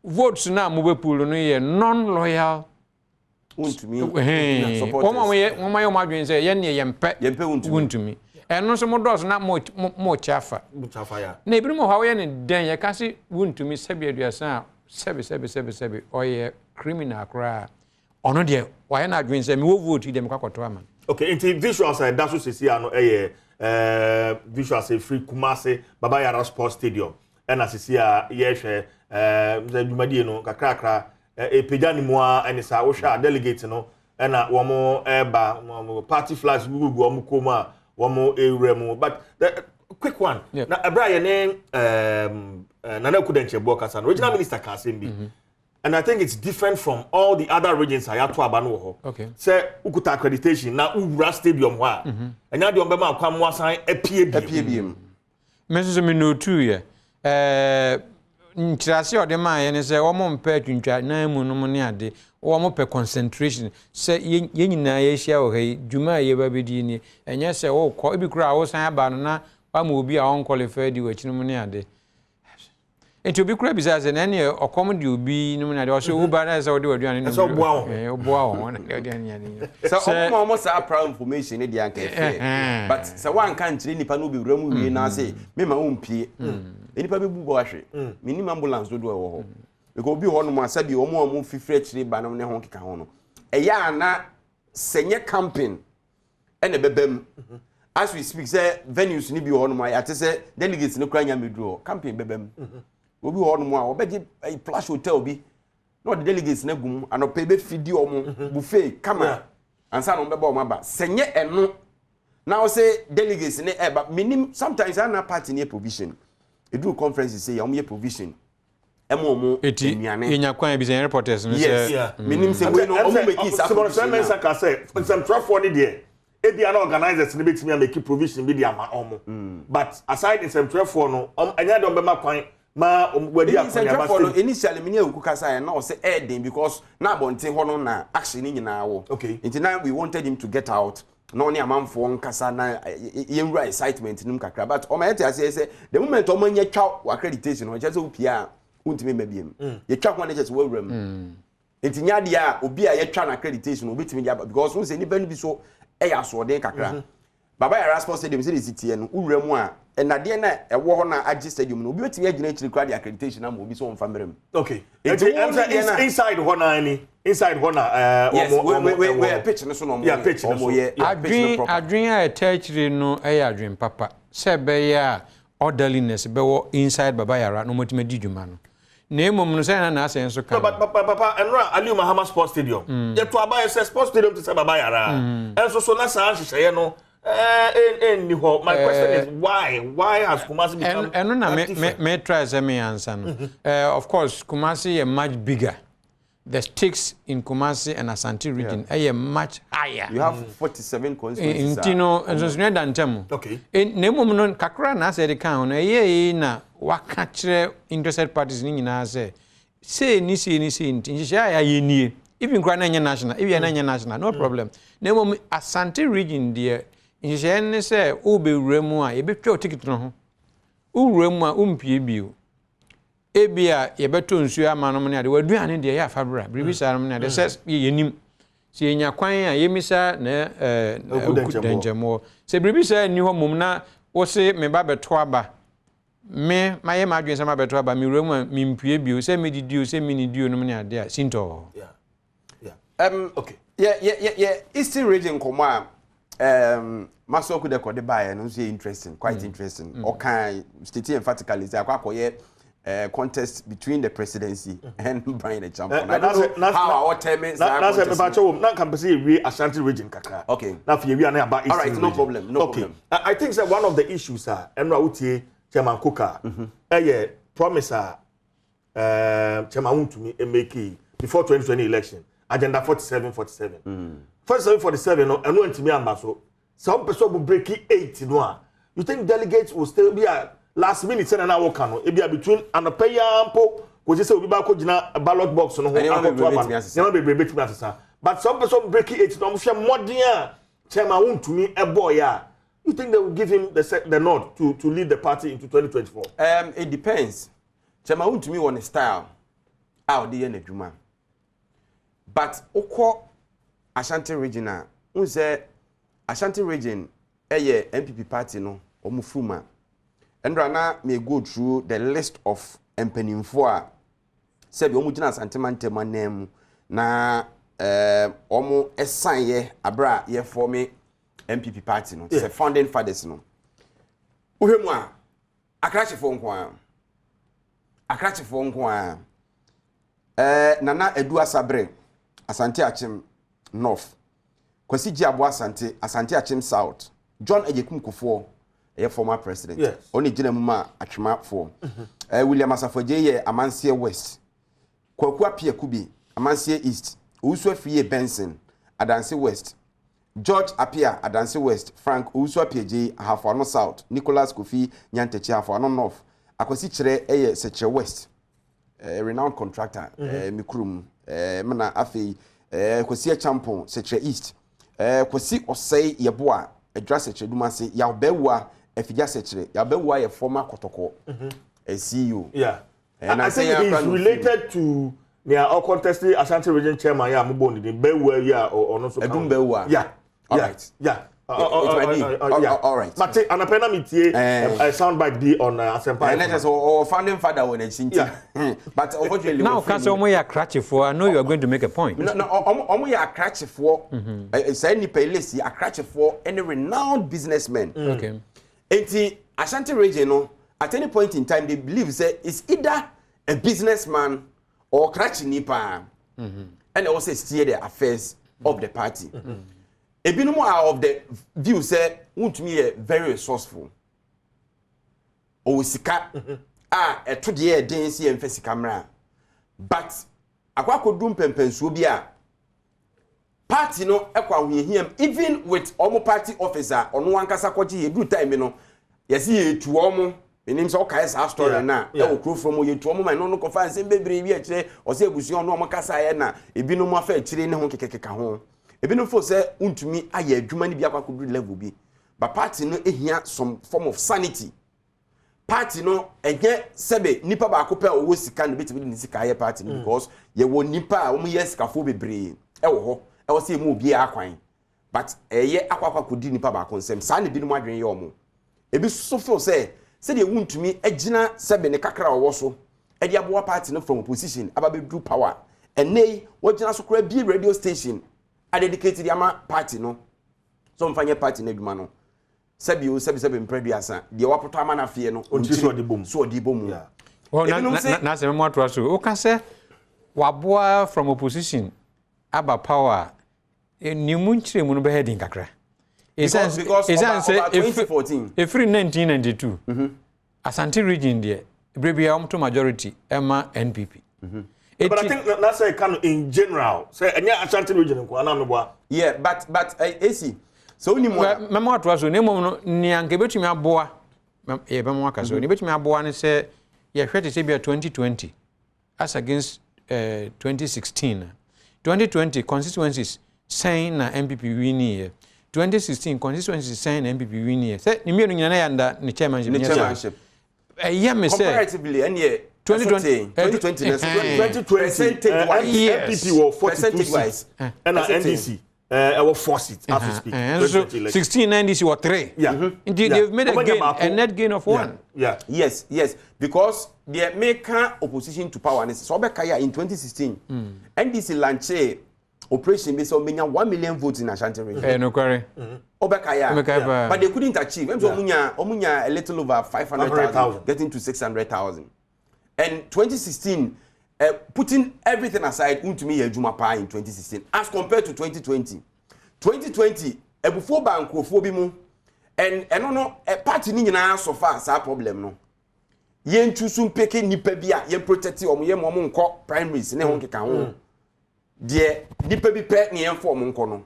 votes na mube pool no ye non-loyal untumi support. Woma yo madwen say ye ne yempe untumi. no so mo dos na mo chafa ya na ebi mo hawo ye ne den ye ka se wuntumi sabi aduasa sebi oye criminal kra ono de waye na adwen se me wo vote dem kwakoto ama okay into visuals that so sisi ano visuals free Kumasi Baba Yara Sports Stadium and sisi ye hwe the dwumadie no kakrakra pejani mu a ene sa wo hwa delegate no na wo mo eba party flags gugu wo mo koma wo mo ewremu but the quick one na abra ye ne Nana Kudenche Bokasa regional minister Kasimbi and I think it's different from all the other regions I have to abano. Okay. Say ukuta accreditation na Ura Stadium wa. And now the ombema kwa mwasan EPABM. Message me no two ye. Ntirase ode ma ye ne se wo mo mpa twintwa na mu no mo ne ade wo mo pe concentration se ye nyina ye hia wo hai dwuma ye ba bedi ni enye se wo kɔ ebi kura wo san aba no na wa ma obi a on qualify di wa chinu mo ne ade. Enti obi kura bisa se na ne okom di obi no mo ne ade wo so wo ba na se wo de waduane no. So boa wo. Boa wo na de ade ani. So omo sa pra information ne dia nka fe. But se wan kan kire nipa no be wura mu wie na se me ma ompie. Enipa be bubo ahwe minim ambulance do wo ho because obi ho no mo asabi omo fifre kire ba no ne ho keka ho no eya na senye camping ene bebem as we speak say venues ni bi ho no mo ya te say delegates ne kura nya medro camping bebem obi ho no mo a obeje flash hotel bi no the delegates na gum anope be fidi omo buffet kama ansa no beba o maba senye eno now say delegates ne eba minim sometimes ana party ne provision do conferences say you provision emo emiane enya kwan be say reporters no say minim say we no omo make it so men say say some trust for there e dia na organizers ne betimi make provision be dia ma omo but aside in some trust for no enya de be ma kwan ma wadi akwan ba say initially mini okuka say na o say air because na bonte ho no na action ni nyina wo okay until now we wanted him to get out no ni amanfo nkasa na yenwura excitement nim kakra but o ma yete ase say the moment o manya twa accreditation o chese opia untime mabiem ye twa kwa na chese wawram entinya dia obi a ye twa na accreditation obetimi dia because we say ni banu bi so e ya so den kakra Baba Yara Sports Stadium say the city no wuramu a enade na ewo ho na agi stadium no obi betimi agina chiri kwa the accreditation am obi so on famrem okay inside ho na ani inside ho na we pitch no so no mo ye adwen a etachiri no adwen papa se be ya orderliness be wo inside Baba Yara no motime di dwuma no na emom no se na asen so ka but papa enra Ali Muhammad Sports Stadium ye to aba sports stadium to se Baba Yara enso so na san hyehyeye no my question is why has Kumasi become and me try say me answer no of course Kumasi is much bigger. The stakes in Kumasi and Ashanti region are much higher. You have 47 constituencies. Intino and so than temu. Okay. In nemo no kakra na say the count na waka kire interested parties ni nyina say ni ntisha ya yenie even kwa na national if you na national no problem. Nemo Ashanti region there ntisha ne say obe wuremu a ye betwa ticket no ho. Wuremu a umpie bio. Ebia yebeto nsu amanom ne ade waduane de ya fabra bribisa nom ne ade ses yenim se yenya kwan a yemisa na okudenjemo se bribisa ni ho mum na wo se me ba beto aba me maye madwen se ma beto aba me wuremu me mpue bio se me didio se me ni dio nom ne ade a sinto okay yeah Eastern region koma Masoku de kode bae no say interesting quite interesting okay stating emphatically say akwakoye contest between the presidency and Brian the champion. I don't know how our terms are. That's a paper. Now, can we Ashanti region kaka. Okay. Now, if we are not about all right, no problem. No problem. I think that one of the issues are Nnawotwe Chairman Kuka. Promise Chairman to make before 2020 election agenda 47. 47. No, and went to me ambassador. Some person will break 8. No, you think delegates will still be a last minute say na work no e bia between anopayampo ko je say obi ba ko gina ballot box no ho akoto aba nyama be betimi asesa but some person break it no hwe modern a chairman wontumi e boy a you think they will give him the nod to lead the party into 2024 it depends chairman wontumi won style out the na dwuma but okọ Ashanti region a un say Ashanti region MPP party no omu fruma Andra na may go through the list of mpanimfo a sebi omu gina santimantema name na omu esan ye abra ye forme MPP party no se founding fathers no uhemu a akrachefo nko a nana edu asabre Asante Achim North Kwasi Jiabo Asante Achim South John Ejekum Kufuor a former president. Yes. Only Jinamuma Achima for William Asafoje Amansie West Kwakua Pia Kubi Amansie East Uswa Free Benson Adansi West George Apia Adansi West Frank Uswa PJ Hafano South Nicholas Kofi Nyantechi Hafano North Akwasi Chere Seche West a renowned contractor Mikrum mana afei Kwasi Champon Seche East Kwasi Osei Yeboa Edra Seche Dumase Yabewa Efija Seche Yabewa a former Kotoko a CEO. Yeah. And I think it's related to their contested Ashanti region chairman ya Muboni the Bewa ya or not so Bewa. Yeah. All right. Yeah. All right. But anapena mitie I sound by D on Asempa. And that is our founding father when it's in. But unfortunately now cuz omo ya cratch for I know you are going to make a point. No omo ya cratch for say ni pelesi a cratch for any renowned businessman. Okay. Enti Ashanti region no at any point in time they believe say it's either a businessman or cratch nipa. And also steer the affairs of the party. Ebinum are of the view say want me very resourceful. O sika to the densi emfesi camera. But akwako dum pempensuo bi a party no ekwa hwehiem even with omo party officer ono ankasa kwaji edu time no yesi etu omo enim so kai sa story na e okro from yetu omo man no kofa nsem bebre bi a kire o se ebusu ono omo kasa ye na ebinum afa kire ne ho kekeka ho ebinum fo say untumi aye adwuma ni bi akwakodu level bi but party no ehia some form of sanity party no enye sebe nipa ba akopɛ owo sika no betimi ni sika aye party no because ye wo nipa a omo yes sikafo bebre e wo ho e wo say mu obi akwan but eye akwakodi nipa ba akonsem sa ne binum adwen ye omo ebi so feel say de wuntumi agina sebe ne kakra wo so e de aboa party no from opposition ababedu power enei wo gina so kra bi radio station a dedicated yama party no so mfanye party na adwuma no sebi mpreduasa de wapoto ama na fie no onti so de bom yeah well na se memo atwa so o ka se waboa from opposition aba power ni mu nchire mu no be heading kakra because over 2014 every 1992 Ashanti region there brebia to majority ema NPP. But I think that's a kind of in general. Say any Ashanti region ko ana no boa. Yeah, but AC. So ni mo memo atwa so nemo no ni anke betumi aboa. E be mo aka so ni betumi aboa ne say ye hwete say bia 2020 as against 2016. 2020 constituencies saying na MPP win 2016 constituencies saying MPP win say ni mienu nyina na yanda ni chairmanship. Yeah me say comparatively and yeah 2020 MPP were 42 seats and NDC were 4 seats as we speak. And so 16 NDC were 3. Yeah. They've made a net gain of 1. Yeah. Yes, because they make opposition to power. So in 2016, NDC launched operation based on 1 million votes in Ashanti region. No query. Obekaya, but they couldn't achieve. Omunya a little over 500,000, getting to 600,000. And 2016, putting everything aside, untumi ejuma pa in 2016 as compared to 2020. 2020, before bankrofo bi mu, and no party ni nyina so far sa problem no. Yen choose peke nipa bi a yen protect omo yen mo nko primaries ne ho keka ho. De nipa bi pe ne yen form nko no.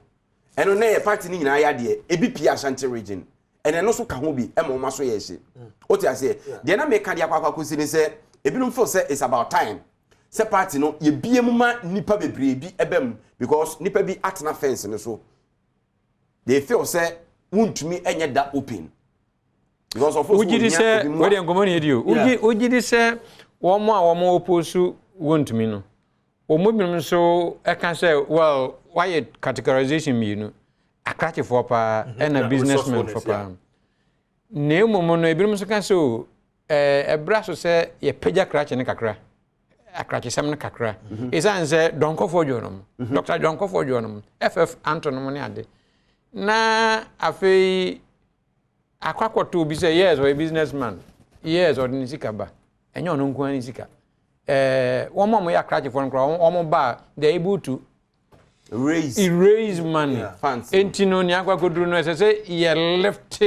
Eno na ye party ni nyina ya de ebi pia Ashanti region. And eno so ka ho bi e mo ma so ye hye. O ti ase, de na me ka de akwa kosi ni se ebinum feel say it's about time. Say party no ye biemu ma nipa bebre bi ebem because nipa bi atna fence ne so. They feel say wuntumi enye da open. Because of ujidi say we dey ngomoni edio. Ujidi say wo mo a wo mo oposu wuntumi no. O mo binum so e kan say well why categorization me no. akrache for pa and a businessman for pa ne momo no ebinom so kan so ebra so say ye peja krache ne kakra akrache sam ne kakra isan say donko for jonom Dr. Donko for jonom FF Anton mo ne ade na afei akwakoto bi say yes or a businessman yes or ni sika ba enyo no nko ani sika one more ya crash for one bar they able to raise money entino ni akwakoduru no say you left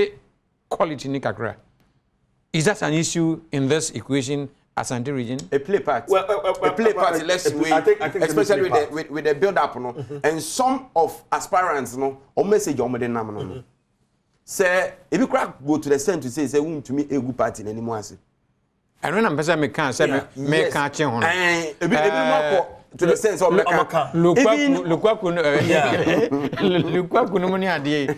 quality ni kakra. Is that an issue in this equation Ashanti region? A play part. A play part less way, especially with the build up no and some of aspirants no or message on the name no. Say if you crack go to the center to say to me a good party anymore. And when I'm person me can say me can change hono. To the sense of Lukwaku no money ade.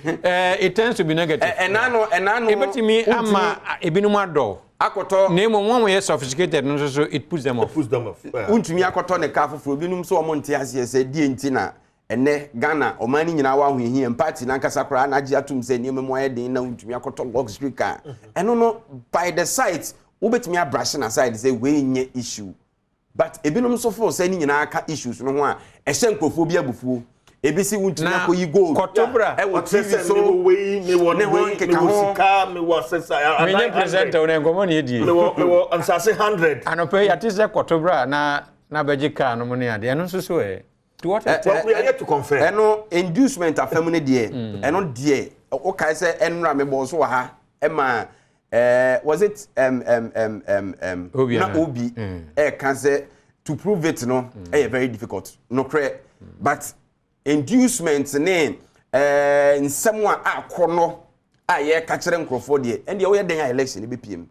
It tends to be negative. And nano ebetimi ama ebinum ado. Akoto name one way sophisticated no so it puts them off. Untumi akoto ne ka foforo binum so omonte ase se die ntina ene Ghana omani nyina wa hwehie party na nkasa kra na agi atum se neme mo ayeden na untumi akoto luxury car. Eno no by the site ubetumi abrashin aside say we nye issue. But ebinum so for say ni nyina aka issues no ho a ehye nkrofo bi abufuo ebisi wuntumi akoyi gold kotobra e wo tv so we me sika me wo sesa me present o ngomo na edie me wo ansase 100 anope yatise kotobra na bejika no mo ne ade eno so to what well, we are yet to confirm eno inducement afem ne de eno de o kai say enra me bo so ha e ma was it na obi can say to prove it no very difficult no correct but inducement name in someone akono aye ka kire nkrofo de and we den election be pm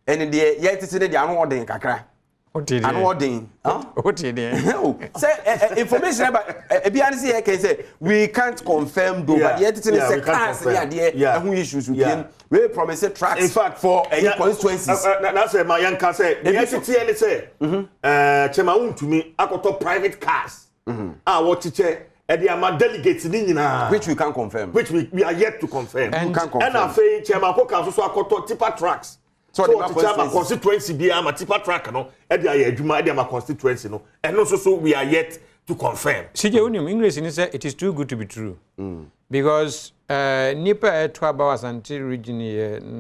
and de ye tete de anu odin kakra anu odin say information about ebian say can say we can't confirm though but ye tete say class de who issues we promise tracks in fact for any constituencies that's my young can say the entity any say chema untumi akoto private cars what teacher and the amount delegates in which we can confirm, which we are yet to confirm. And I say chairman Koka so akoto tipper tracks. So the chairman constituency be am tipper track no. And the adwuma dey am constituency no. And also so we are yet to confirm. CJ Unium English in say it is too good to be true. Because Nipa to about Ashanti region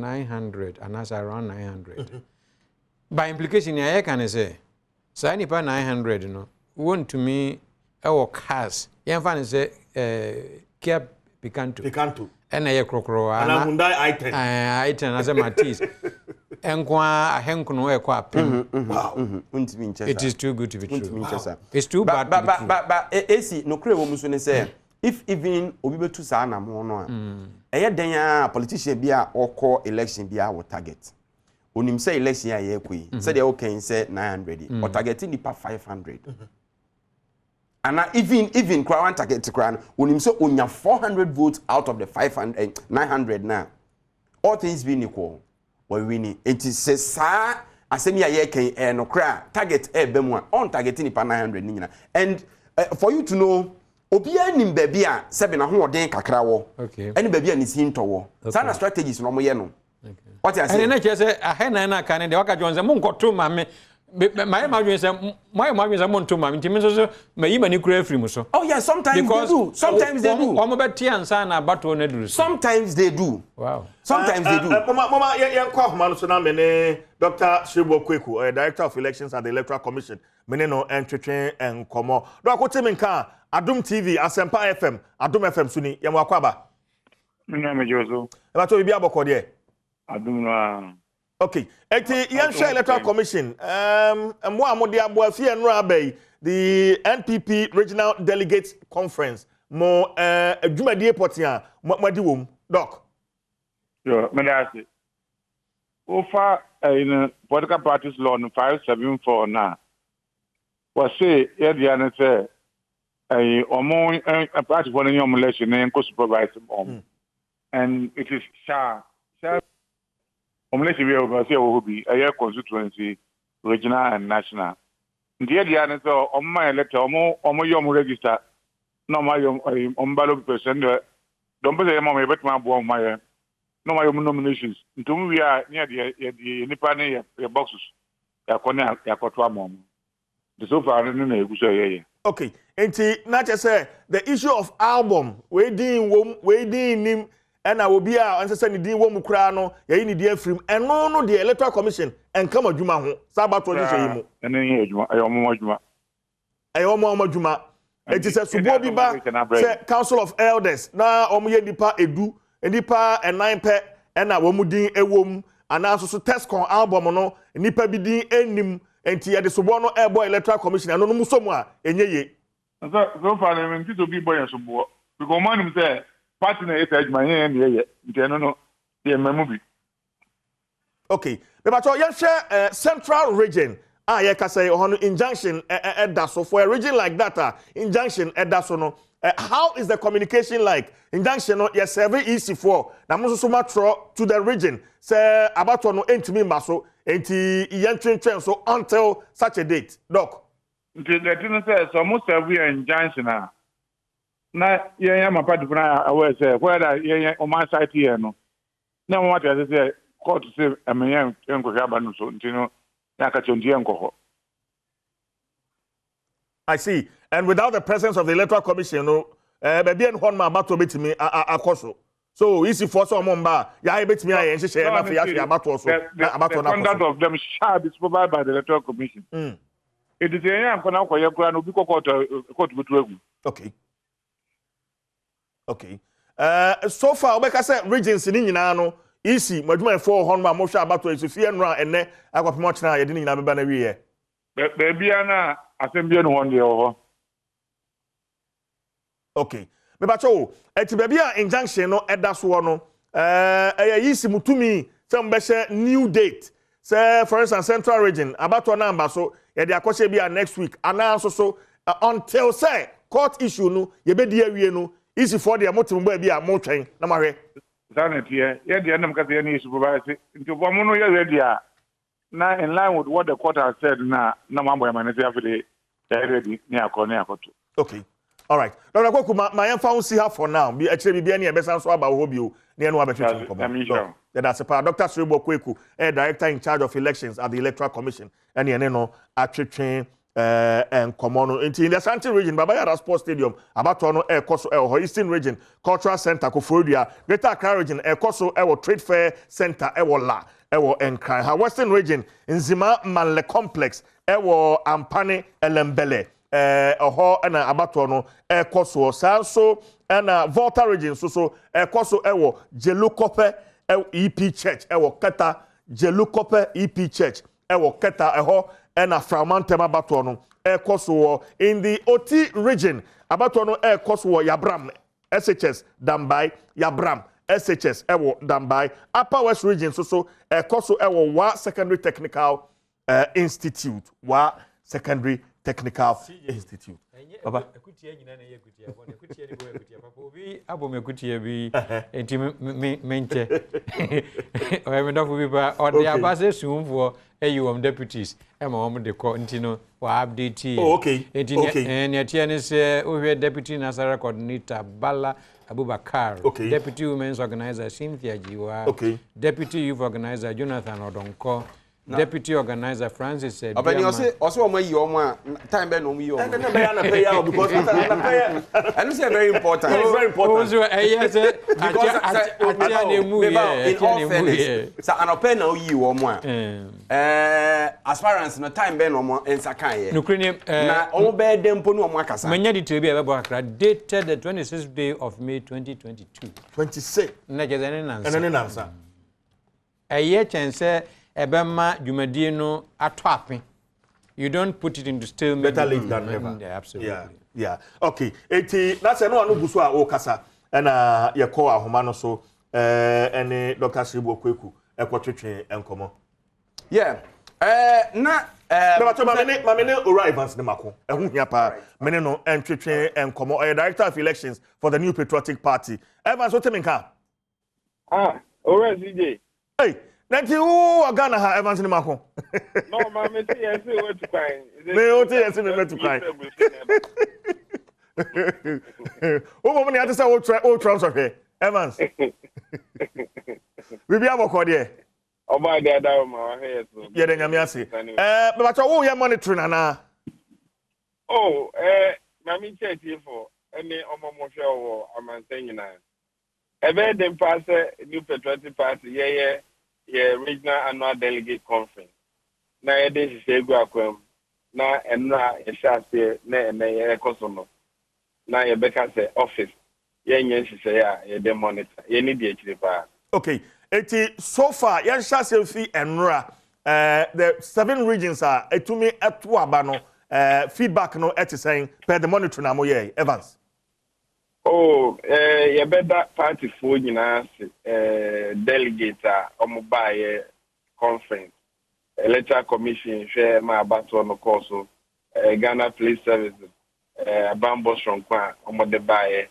900 and as around 900. By implication I can say so Nipa 900 no want to me our cars yemfa ne say Kia Picanto and a crocro and Hyundai i10 as a Matisse enkwa ahenku no e kwa pem it is too good to be true it's too bad but AC no kre wo muso ne say if even obi betu sa na mo no a eye den a politician bi a okọ election bi a wo target onim say election a ye koi say they okay say 900 or targeting the 500 and even crowd target crown onim say onya 400 votes out of the 500 900 now all things being equal we win it is say sa asemi a ye kan no kra target e be mu on targeting the 900 ni nyina and for you to know obi anim baabi a sebe na ho oden kakra wo any baabi a ni sin to wo sana strategies no mo ye no what you say and na say ahena na kan de waka jonze mo nkoto ma me my imagine say my monto ma ntimi so mayi mani kura free mu so oh yeah sometimes they do omo beti ansa na bato na duru sometimes they do wow sometimes they do mama yen kwa homa no so na me ne Dr. Shebo Kweku director of elections at the Electoral Commission me ne no entwetwe enkomo do akote me nka Adom TV Asempa FM Adom FM suni yem akwaba me na me jozo e ba to bi aboko de Adom no okay yen share Electoral Commission mo amode aboafie enro abai the NPP Regional Delegates Conference mo adwumadie potia madi wom doc yo me da say ofa in political parties law no 574 na was say e dia na say omo party for any election and co supervise and it is sha election we over say will be a constituency regional and national the idea na so omo elector omo yom register no ma yom ballot person don't be my bet my boy my no my nominations. Into we are near the Nipani boxes. Yakona Yakotwa mom. The so far okay, and not just say the issue of album, waiting him, and I will be out and say the woman crano, ya in the film, and no the electoral commission, and come on Juma, Sabat and then I almost Juma. It is a Subobiba Council of Elders. Now, Omuyendipa Edu, Endipa and 9 pet, and I womudin a womb, and also test con album no, Nipa bidin enim, and Tia the Subono Airboy Electoral Commission, and no Musoma, and ye. So far, I mean, to be boy and Subo. Because man say, partner is my hand, no, the movie. Okay, but you share Central Region. You can say on injunction so for a region like that, injunction no. How is the communication like? Injunction no, yes, very easy for. Now, most so much to the region. Say about no entimi maso, enti yen so until such a date, Doc. The thing says almost every injunction na yeah my party I will say whether yeah on my side here no. Now what I say court say I mean so I see. And without the presence of the Electoral Commission, no, baby and one man battle bit me akoso. So easy for some member, ya bit me I share na fi about also. The conduct of them shall be provided by the Electoral Commission. It is a youngคนเอาkwa no bi court betu. Okay. Okay. So far we can say regions ni nyina no easy madwuma for hon ma mo hwa abato esofie nra enne akwapo chena ye de nyina beba na wiye baby ana asembie no won de ho. Okay me ba cho eti baby a injunction no eda so no easy mutumi se mbehye new date say for instance Central Region abato na amba so ye de akose bia next week ana so until say court issue no ye be di awie no easy for the motim ba bia mo twen na mahwe Zanet here, yeah, the end of the supervisor into Bomono Yadia. Now, in line with what the court has said, now, no mamma manager for the ready near Cornea. Okay, all right. Now, my phone see her for now. Be actually be any best answer about Hobio near no other. That's a part. Dr. Sribo Kweku, director in charge of elections at the Electoral Commission, and you know, actually. And common in the Ashanti region, Babaya Sports Stadium, Abatono Air Coso Air Eastern Region, Cultural Center, Kofodia, Greater Accra Region, Air Coso Air Trade Fair Center, Air La, Air Enkrai, Western Region, Nzima Manle Complex, Air Ampane Elembele, Oho and Abatono, Air Coso, Sanso, and Volta Region, so Air Coso Air Jelukope, EP Church, Air Kata, Jelukope EP Church, Air Kata, Air and a fragment abatono ekoso in the OT region abatono ekoso Yabram SHS Dambai Yabram SHS ewo Dambai Upper West region so ekoso ewo wa secondary technical institute wa secondary technical institute baba ekutie nyina na ekutie abon ekutie ni bo ekutie papa obi abom ekutie bi enti menche o me dofo bi ba o de abase sumfo eyom deputies e ma om de ko enti no wa update okay enti ne tie ne se o hwe deputy Nasara coordinator Bala Abubakar deputy women's organizer Cynthia Jiwa deputy youth organizer Jonathan Odonko Deputy Organizer Francis said, also my yoma time ben no you. And because and it's very important. It's very important. Yes, so an open now you as far as no time ben no en sakan no cranium na o be dem po no akasa. Manya di tebi e be dated the 26th day of May 2022. 26. Na jezene nansa. Ene nansa. Eye chense Ebema Jumadie no atwape. You don't put it into stalemate. Better late than never. Yeah, absolutely. Yeah. Okay. That's no anu guso a o kasa. Na ye call ahoma no so any Dr. Sribo Kweku ekotwetwe enkomo. Yeah. Na Mamene arrivals ne mako. Ehu hia pa. Mene no entwetwe enkomo. Director of Elections for the New Patriotic Party. Evans what teminka? Already. Hey. Nanti who Ghana ha Evans ni mako. No, ma me say yes we to cry. Me o say yes me to cry. O mo ni ati say o transfer here. Evans. We be able to there. Oba de ada ma here so. Yeah, the nyame ase. But wo ye monitoring ana. Oh, na me check for any omomo hwe wo amantan nyina. Ebe dem pass new patriotic party yeah regional annual delegate conference. Na ye dey se egu akwam. Na enra ye shase na ye koso no. Na ye beka se office. Ye nyen hise ya ye dey monitor. Ye need the chiri pa. Okay. So far, yan shase fi enra the 7 regions are etumi eto aba no feedback no et saying per the monitor na mo ye Evans. Oh, you better party for nyina delegate omubaye conference. Electoral commission share my battle no course Ghana Police Service Bambo Shronkwa omode baye.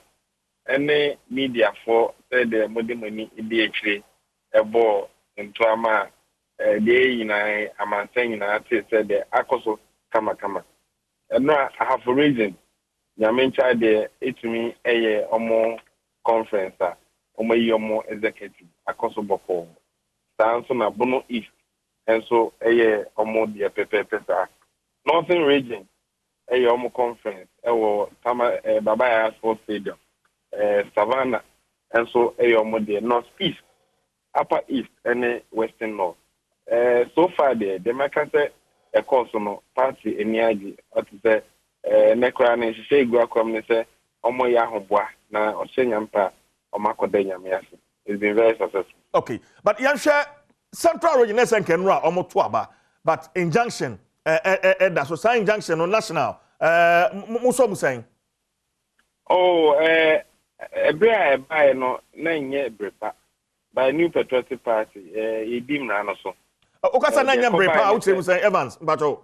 Any media for say the money DHA ebo into ama dey yina amantan yina say the akoso kama. And no I have a reason. Nyamencha de etumi eye omo conference omo yi omo executive akoso boko sanso na bono east enso eye omo de pepepesa northern region eye omo conference ewo tama baba ya sports stadium savannah enso eye omo de north east upper east and western north so far the makase e course no party eniaji at say nekra na sise egu akwam ne se omo ya hoboa na osenya mpa omakoda nyame ase. It's been very successful. Okay, but yan share central region esen kenra omo to aba but injunction that so sign injunction on national muso musen. Oh ebrea buy no na nye brepa by new patriotic party edim na no so. Okasa na nye brepa out musen Evans bato.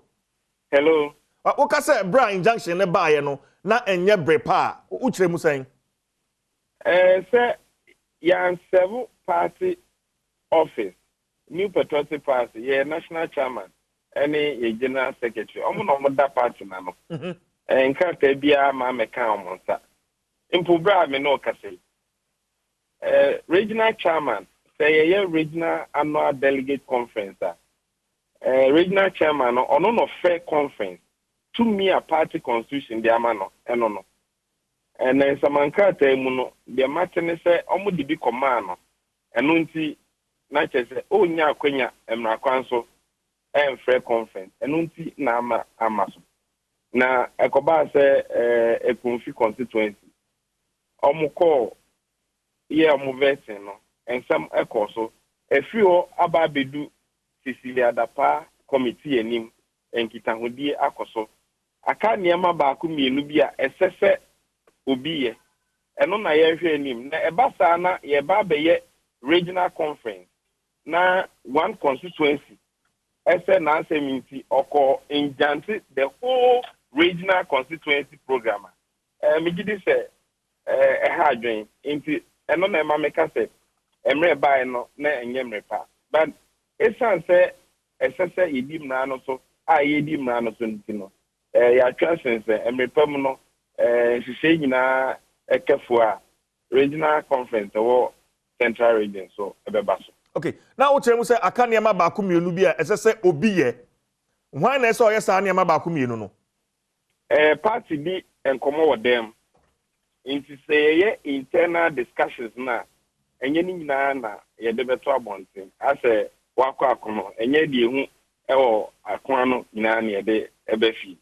Hello. Oka say bra injunction ne baaye no na enye brepa uchire mu sen say yan seven party office new patriotic party national chairman any general secretary omo no da party na no nka ta bia ma meka omo nsa impu bra me no ka say regional chairman say regional annual delegate conference regional chairman no fair conference to me a party constitution the amano eno and then samanka temu no the matene say omo di bi command no eno nti na chese o nya akwanya emra kwanso fair conference eno nti na amaso na ekoba say ekunfi constituency omo call ye omo version no ensam ekoso efio aba bedu Cecilia Dapa committee enim enkitahudie akoso aka niema ba ku mienu bia esese obi ye eno na ye hwe enim na eba sa na ye ba be ye regional conference na one constituency ese na aseminti oko injante the whole regional constituency program me gidi se ha adwen nti eno na ema meka se emre ba no na enye mrepa but esanse esese yedim na no so yedim na no so ntino ya transense emrepam no sise nyina ekefo a regional conference wo central region so ebeba so. Okay, now what you say aka niema ba ku mienu bia esese obi ye why na ese oyesa niema ba ku mienu no party bi enkomo wo dem inti say ye internal discussions na enye ni nyina na ye de beto abonten ase wakọ akono enye die hu ewo akon no nyina na ye de ebefi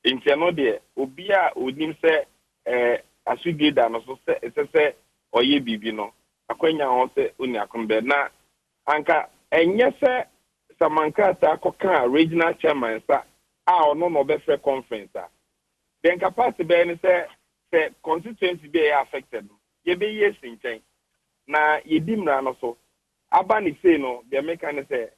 inti no de obi a onim se asugeda no so se oye bibi no akwanya ho se oni akon be na anka enye se samanka ta akoka regional chairman sa ono no be fair conference then capacity be ni se constituency be affected ye be yes nchen na yedim na no so aba ni say no the mechanic say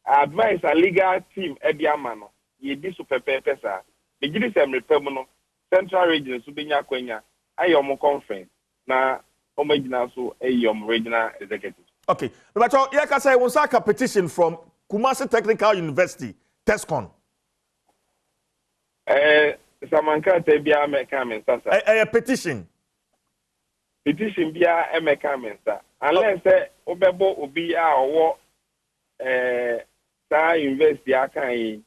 advise a legal team ediama no yedi so pepepe sa the gidi sem repem no central region so benya kwanya ayom conference na omagina so ayom regional executive. Okay, but you can say was a petition from Kumasi Technical University TESCON samanka te bia meka men sasa a petition petition bia emeka mensa unless obebo obi a owo sa university aka yi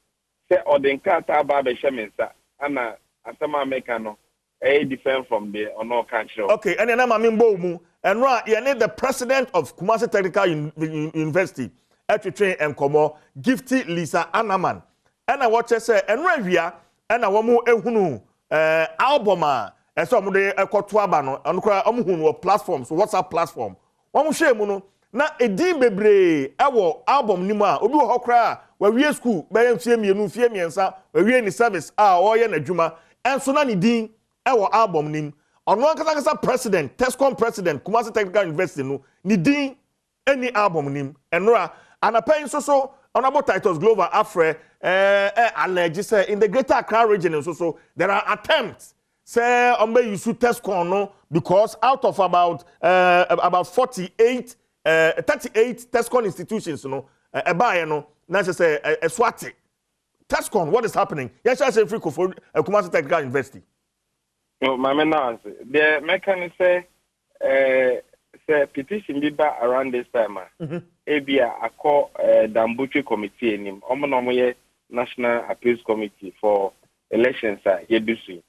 say odenkata ba be shemensa ana asama meka no different from the ono country. Okay, and then I'm mu and right you need the president of Kumasi Technical University to train and come Gifty Lisa Anaman and I watch say and revia and I wamu ehunu album so mo de ekoto aba no onokra omhunu platforms WhatsApp platform omo hwe mu no na edin bebre ewo album ni mu a obi wo hokra wa wie school be yemfie mienu fie miensa wa wie ni service a oye na dwuma enso na ni din ewo album nim ono ankasa president Tescom president Kumasi Technical University no ni din any album nim enra anapain so honorable titles Glover Afre allege say in the Greater Accra region so there are attempts say use Tescom no because out of about 38 Tescom institutions no no na say Swati Tescom what is happening yes I say free for Kumasi Technical University. No, my man answer. The mechanic say petition be back around this time. Ebia I call Nnawotwe committee nim. Omo National Appeals Committee for elections yedusu.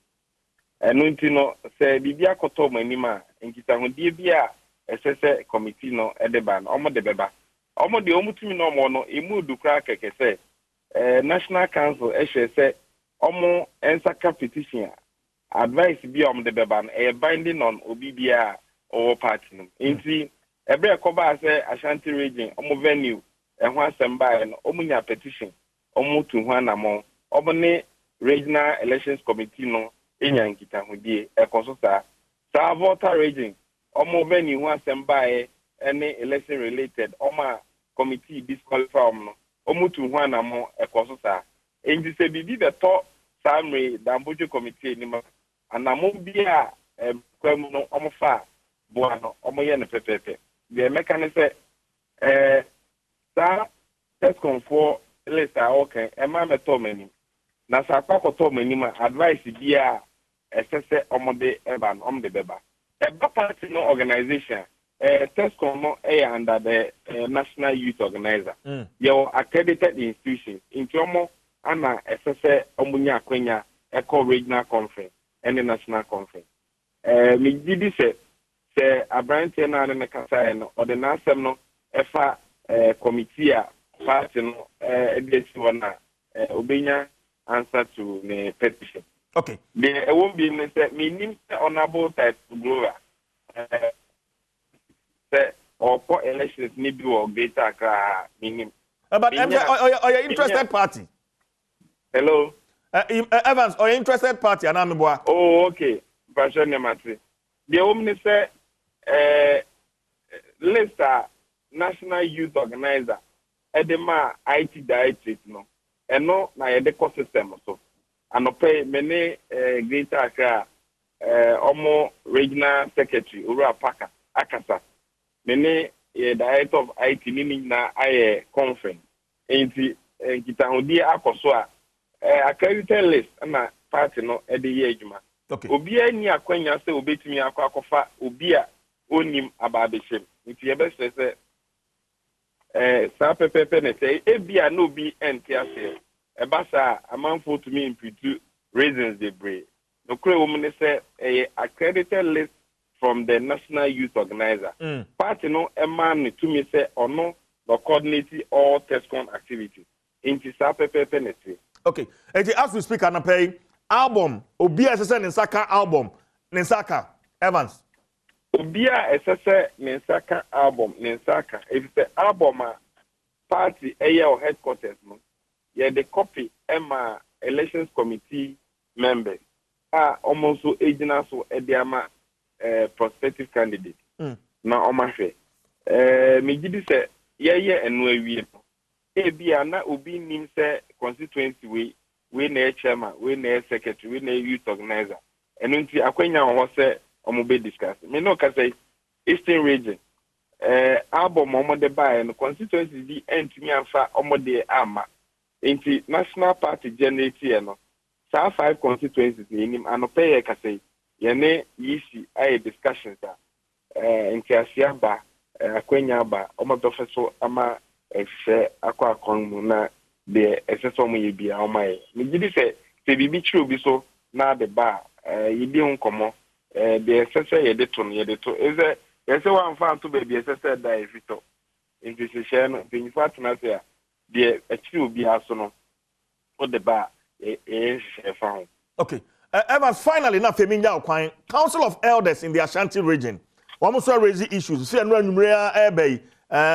Enu ntino say bibia koto manima nkita hodie bia esese committee no edeba no omo de beba. Omo de omutumi no omo no emu dukra keke say National Council say omo ensaka petition advice be the beban binding on obibia or party. Inti every koba say Ashanti region venue and one semba and omunya petition to one among obone regional elections committee no enyankita hudie consulta sa voter region venue one semba any election related committee disqualify to one among consulta inti se bibi the top summary Nnawotwe committee ni and bia kwemu no omofa boano omoye ne pepepe the mechanism sa Tescom for lista okay ema meto mani na sa kwakoto mani ma advice bia esese omode eba no omde beba party no organization Tescom no under the National Youth Organizer your accredited institutions into omo ana esese omunya akwenya eco regional conference and the national conference. Me did say Abrante na ne kasa no or the nasem no efa committee party no edesi wana obenya answer to the petition. Okay. There won't be say me honorable type Glover. Say or for elections ni bi or Greater Accra minim. But are you interested party? Hello. Evans, are you interested party? Oh, okay. The woman say, Lista National Youth Organizer, Edema IT Directorate, no, and no, na ecosystem so. And no pay many Greater Accra, Omo Regional Secretary, Ura Paka, Akasa, many Director of IT, meaning na I conference. And Kitahudi Akoswa. Accredited list na party no e de yejuma. Okay. Obi ani akwanya se obetumi akwakofa obi a onim ababeshem. Nti ye be se sa pepepe ne say ebia no bi enti ase. E ba sa amanfo to me imputu reasons they bring. No kure wo me say accredited list from the National Youth Organizer. Party no e man to me say ono no coordinate all Tescom activities. Nti sa pepepe ne say okay. As we speak, and pay album, Obia SSN Ninsaka album, Ninsaka Evans. Obia SSN Ninsaka album, Ninsaka. If the album party or headquarters, yeah, the copy Emma elections committee members are almost so agents so Ediama prospective candidate. Now, Omashe, me did say, yeah, and we Ebia na obi nim say constituency we na chairman we na secretary we na youth organizer enu nti akwanya ho say omo be discuss me no ka say Eastern region album omo de buy no constituency di entimi amfa omo de ama nti national party generate no sa 5 constituencies ni nim anope ye ka say ye ne yisi ay discussions ntiasia ba akwenya ba omabefeso ama ehwe akwa akon na de eseso mo ye bia omaye migidi se bibi chi obi so na de ba yidi nkomo de esese ye de to eze ese wan fa to be esese da efito nti se no bin fatna se a de achi obi aso no o de ba fa. Okay. Evans, finally, now Feminia Okwan, Council of Elders in the Ashanti region. One more raise issues. See, and when Ebe,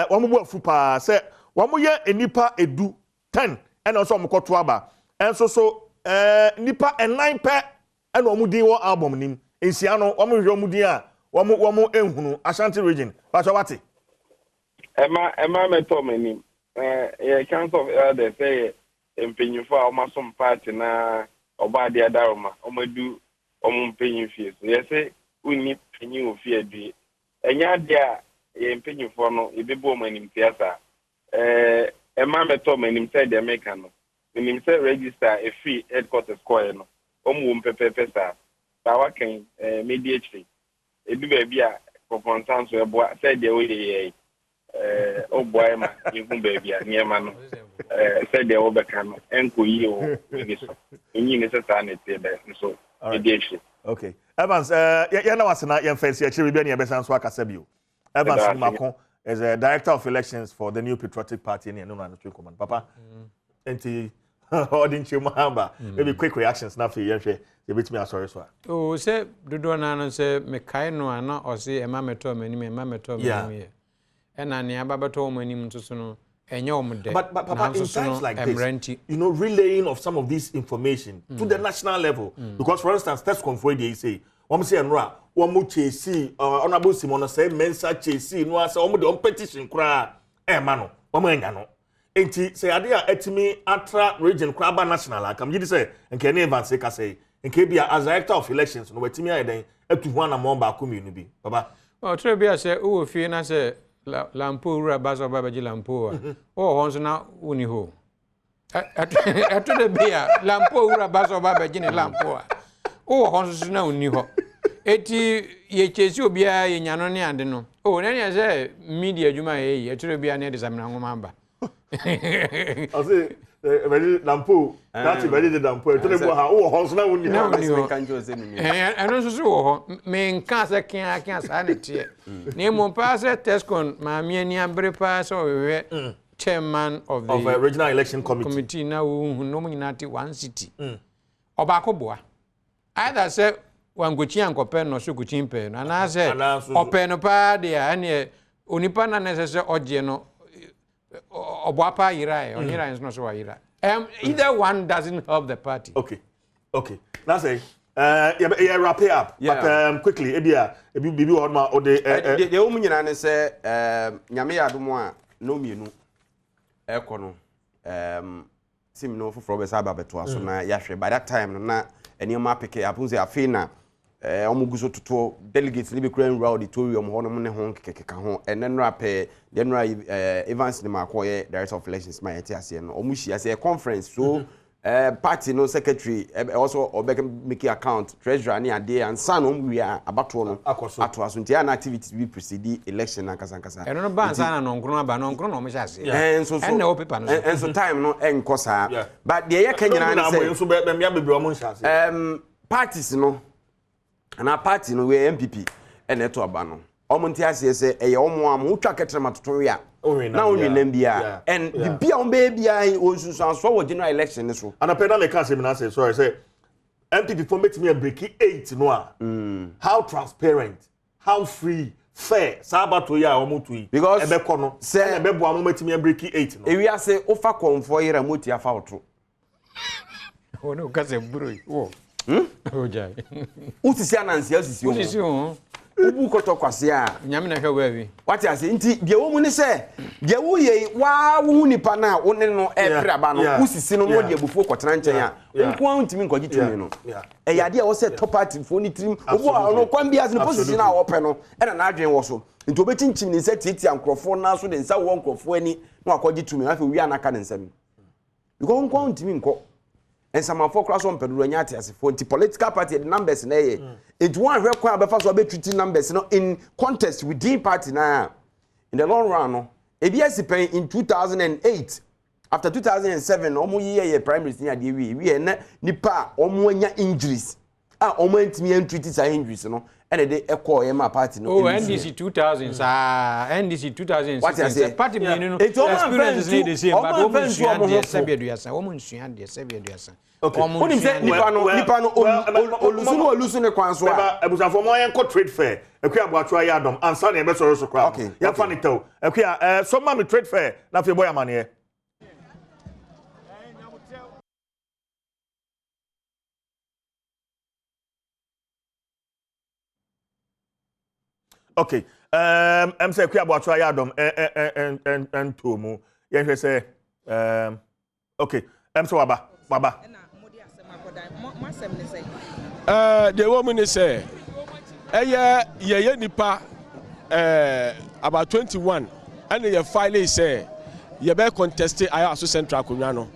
one more fupa, say, one more year, a nipa edu 10, and also Mokotwaba. And so, nipa and 9 pair, and one more album in Siano, one more Yomudia, one more Ehunu, Ashanti region. Pachawati. Emma Metomini, Council of Elders say, in Pinufa, almost some party na. Oba dia daroma omedu omumpenyin fie so yese uni penyin ofie due enya dia ye mpenyin fo no ebebo manim tiasa ema meto manim say the make no manim say register a free headquarters square no omu mpepepe sa ba waken mediate ebi ba bia konfantan so ebo say the way ye oboy ma yihu ba bia niema no said they overcome enko yi o nyi ne sesa na tebe so mediation. Okay. Evans, ya na wasena ya fancy actually be na ya besan so akasa bio. Evans Mako is a director of elections for the New Patriotic Party in Nnawotwe Command. Papa, enti ordin chimamba. Maybe quick reactions na fe yenhwe ye betimi asori so. Oh, say dodo na no say me kai no ana o say ema meto mani me ema meto mani ye. E na ne ababeto mani mto so no. But Papa, in times like this, you know, relaying of some of this information to the national level, because for instance, test convoy they say, say Nra, chesi, honorable Simon say mensa chesi, no say the petition kra, mano, engano. Enti say adia etimi atra region kraba national akam you say nke na Evans say nke bia as director of elections no wetimi ayden etu ho na mo ba community bi Papa. Oh, try bia say o fie na say lampo ura baso baba ji lampo o honso na uni ho eto de bia lampo ura baso baba ji ni lampo o honso na uni ho eti ye chesi obia ye nyano ne ande no o na ne say media adwuma ye eto de bia ne de samna ngoma ba I say very lampo that very the lampo eto de bo ha o honso na uni ho kanjo se ni eno so so ho me nka se kan sa ne tie ne mo pa se tescon ma mi ani abre pa so we chairman of the regional election committee na no mo nyinati one city oba ko boa either say wangochi ankope no so kuchi mpe no na say ope no pa de ane onipa na necessary oje no oboapa yira onyira nso so yira either one doesn't help the party. Okay that's it. Yeah, wrap it up. Yeah. But quickly, Ebia, Bibi Odma or the Omunyana say, Nyame Adomo a no mienu ekono sim no for Besaba beto so na yahwe by that time na enioma peke apunze afina omuguso toto delegates ni be kura nra auditorium ho no ne ho kekeka ho enenra pe denra Evans ni makoye director of elections my etiase no omuhia say conference so party no secretary also obek make account treasurer ni ade and san we are abato no ato aso ntia na activities we precede election na kasa eno no ban san na nkro aba no nkro no mo hyase enso so na o paper no enso time no enko sa but the ye kanyina na say enso be me bebre o mo hyase parties no na party no we MPP eneto aba no omo ntiase se eye omo am utwa ketrema toton we a na only nambia and the bia on baby I onsusan so wo general election so and apeda me can say me na say sorry say MPP for make me a break 8 no how transparent how free fair sabato ya omotu because ebe kono say ebe bo am make me a break 8 no e wi ase ofa konfo yira moti afa oto o no ka se bro wo o jai usisi anansi usisi o ubu koto kwase a nyame na hwa wi wati ase nti de wo mu ni se de wo ye wa wo nipa na wo ne no efra ba no usisi no de abufu kwotena nchen a nko an ntimi nkwaji tumi no e yade a wo se top party fo ni trim obo no kwan bia se position a wo pe no e na adwen wo so nti obechinchin ni se titi ankrofo na so de nsa wo nkrofo ani na akwaji tumi afi wi anaka ne nsam because nko an ntimi nko and some of class on Pedro Nyati for the political party numbers na ye. It one hwe kwa be fa so be treating numbers no in contest within party na. In the long run no, EBS pen in 2008 after 2007 omo ye prime minister dey we na nipa omo anya injuries. Omo ntimi entreat sa injuries no. And they echo my party no. Oh, NDC 2000s. NDC 2000s. What I say? Party me no. Experience is the same, but woman sua dey sebeduasa. Woman sua dey sebeduasa. Okay. Oni say nipa no olusu ne kwan so a. Ebusafo mo yen ko trade fair. Ekua aboatwa ya Adom. Ansa na e be soro so kra. Okay. Ya fa ni taw. Ekua so ma me trade fair na fe boy amane. Okay. I'm say Ekua aboatwa ya Adom and to mu. Ye say okay. So baba. The woman say ye nipa about 21 and ye file say ye be contest Ayawaso Central Konwa no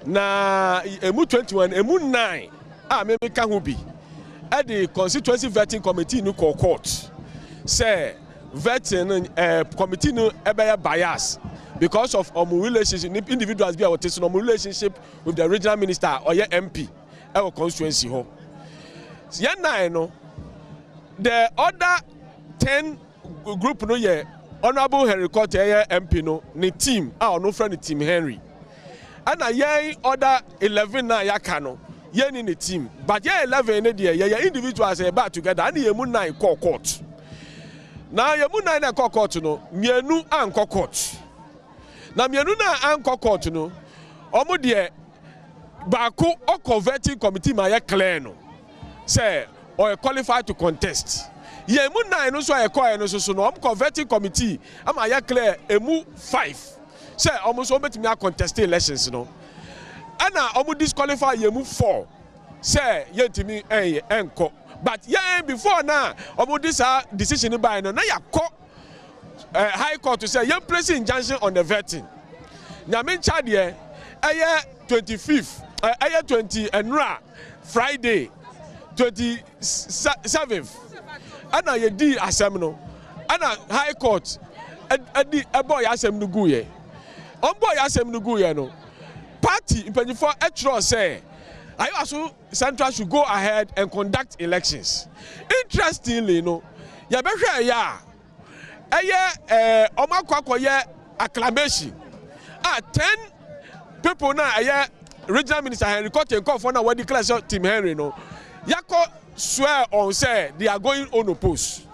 na emu 21 emu 9 me ka ho bi at the constituency vetting committee no court say vetting committee no e be bias because of relationship individuals be our relationship with the regional minister or your MP our constituency ho no the other 10 group no ye honorable Henry Court MP no ni team no friend team Henry and ye other 11 na yaka no ye ni team but ye 11 ne dey ye individuals back together and ye mu 9 court now ye mu 9 na court no mienu an court na mienu na an court no omo de baako o converting committee ma ye clear no say or qualified to contest ye mu 9 no so e call no so no converting committee ama ye clear emu 5 say omo so betimi contest elections no ana omo disqualify ye mu 4 say ye timi enko but ye before na omo this decision by no na yakọ high court to say ye place injunction on the vetting nyame chade ye 25th 20 enra Friday 27th ana ye di asem no ana high court adi boy asem no gu ye on boy asem no gu ye no party impanyfo etro say Ayawaso Central should go ahead and conduct elections. Interestingly no ye be hwe ya omakwakoye acclamation 10 people na regional minister Henry Court and call for now what declare team Henry no yako swear on say they are going unopposed.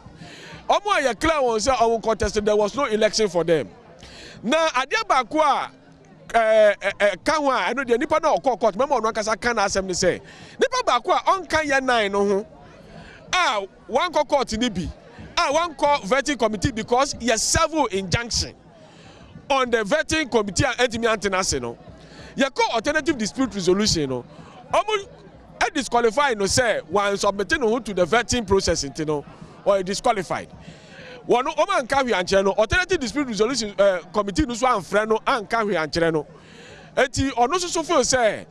Omo ye clear on say on contest there was no election for them. Now adia baako a kanwa I know the nipa na court member on kasa kan assembly say nipa baako a on kan ye 9 no ho one court ni bi one call vetting committee because he has several injunction on the vetting committee and entity antenase no ye call alternative dispute resolution no omo disqualified no say one submitting no to the vetting process no or disqualified one o man ka hwe ankyere no alternative dispute resolution committee no so amfre no anka hwe ankyere no enti ono so feel say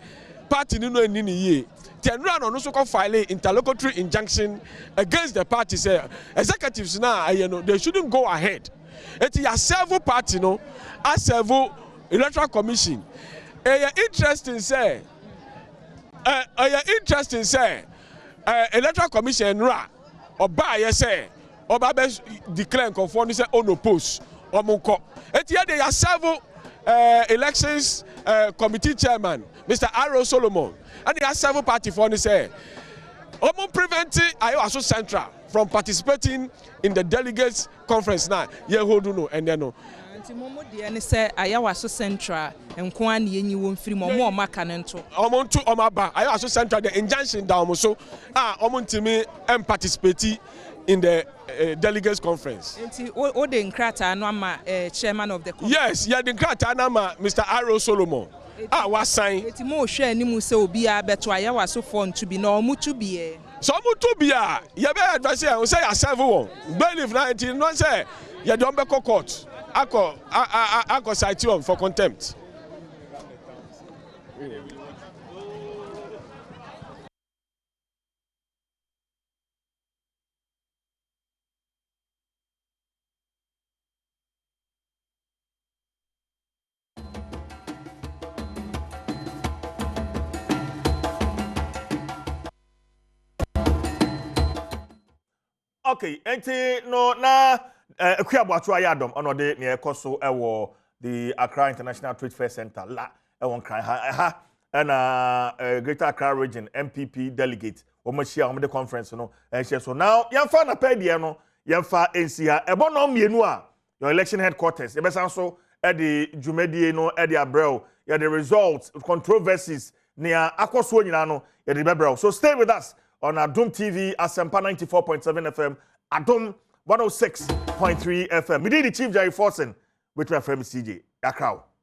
party no ani ni ye tenura no so ko file interlocutory injunction against the party say executives na no they shouldn't go ahead enti ya several party no a several electoral commission interesting say electoral commission ra oba ye say oba be declare conform say unopposed omunko eti dey several elections committee chairman Mr. Aro Solomon and there are several party for say preventing Ayawaso Central from participating in the delegates conference now ye hold no and then no nti momo de ne say Ayawaso Central enko an ye nyi won firi momo maka ne nto omo nto omaba Ayawaso Central the injunction down omo so omo ntimi participate in the delegates conference. Nti o de nkrata no ama chairman of the conference. Yes, yeah the nkrata na ma Mr. Aro Solomon. Was sign. Eti mo hwe animu se obi a beto Ayawaso fund to be no mu to be e. So mu to be a ye be advise say say serve one. Believe na nti no say ye don be court. Ako cite you for contempt. Okay, enti no na Ekuabwatu Adom ono de ne ekoso ewo the Accra International Trade Fair Center la ewon kran ha Greater Accra Region MPP delegate omachia omde conference no so now yamfa na pedie no yamfa ensi ha ebo no mienu a your election headquarters ebesan so e the dwumadie no e the abrel ya the results controversies near akoso nyina no ya the bebrel. So stay with us on Adom TV, Asempa 94.7 FM, Adom 106.3 FM. We did the Chief Jerry Forson with my friend CJ Akao.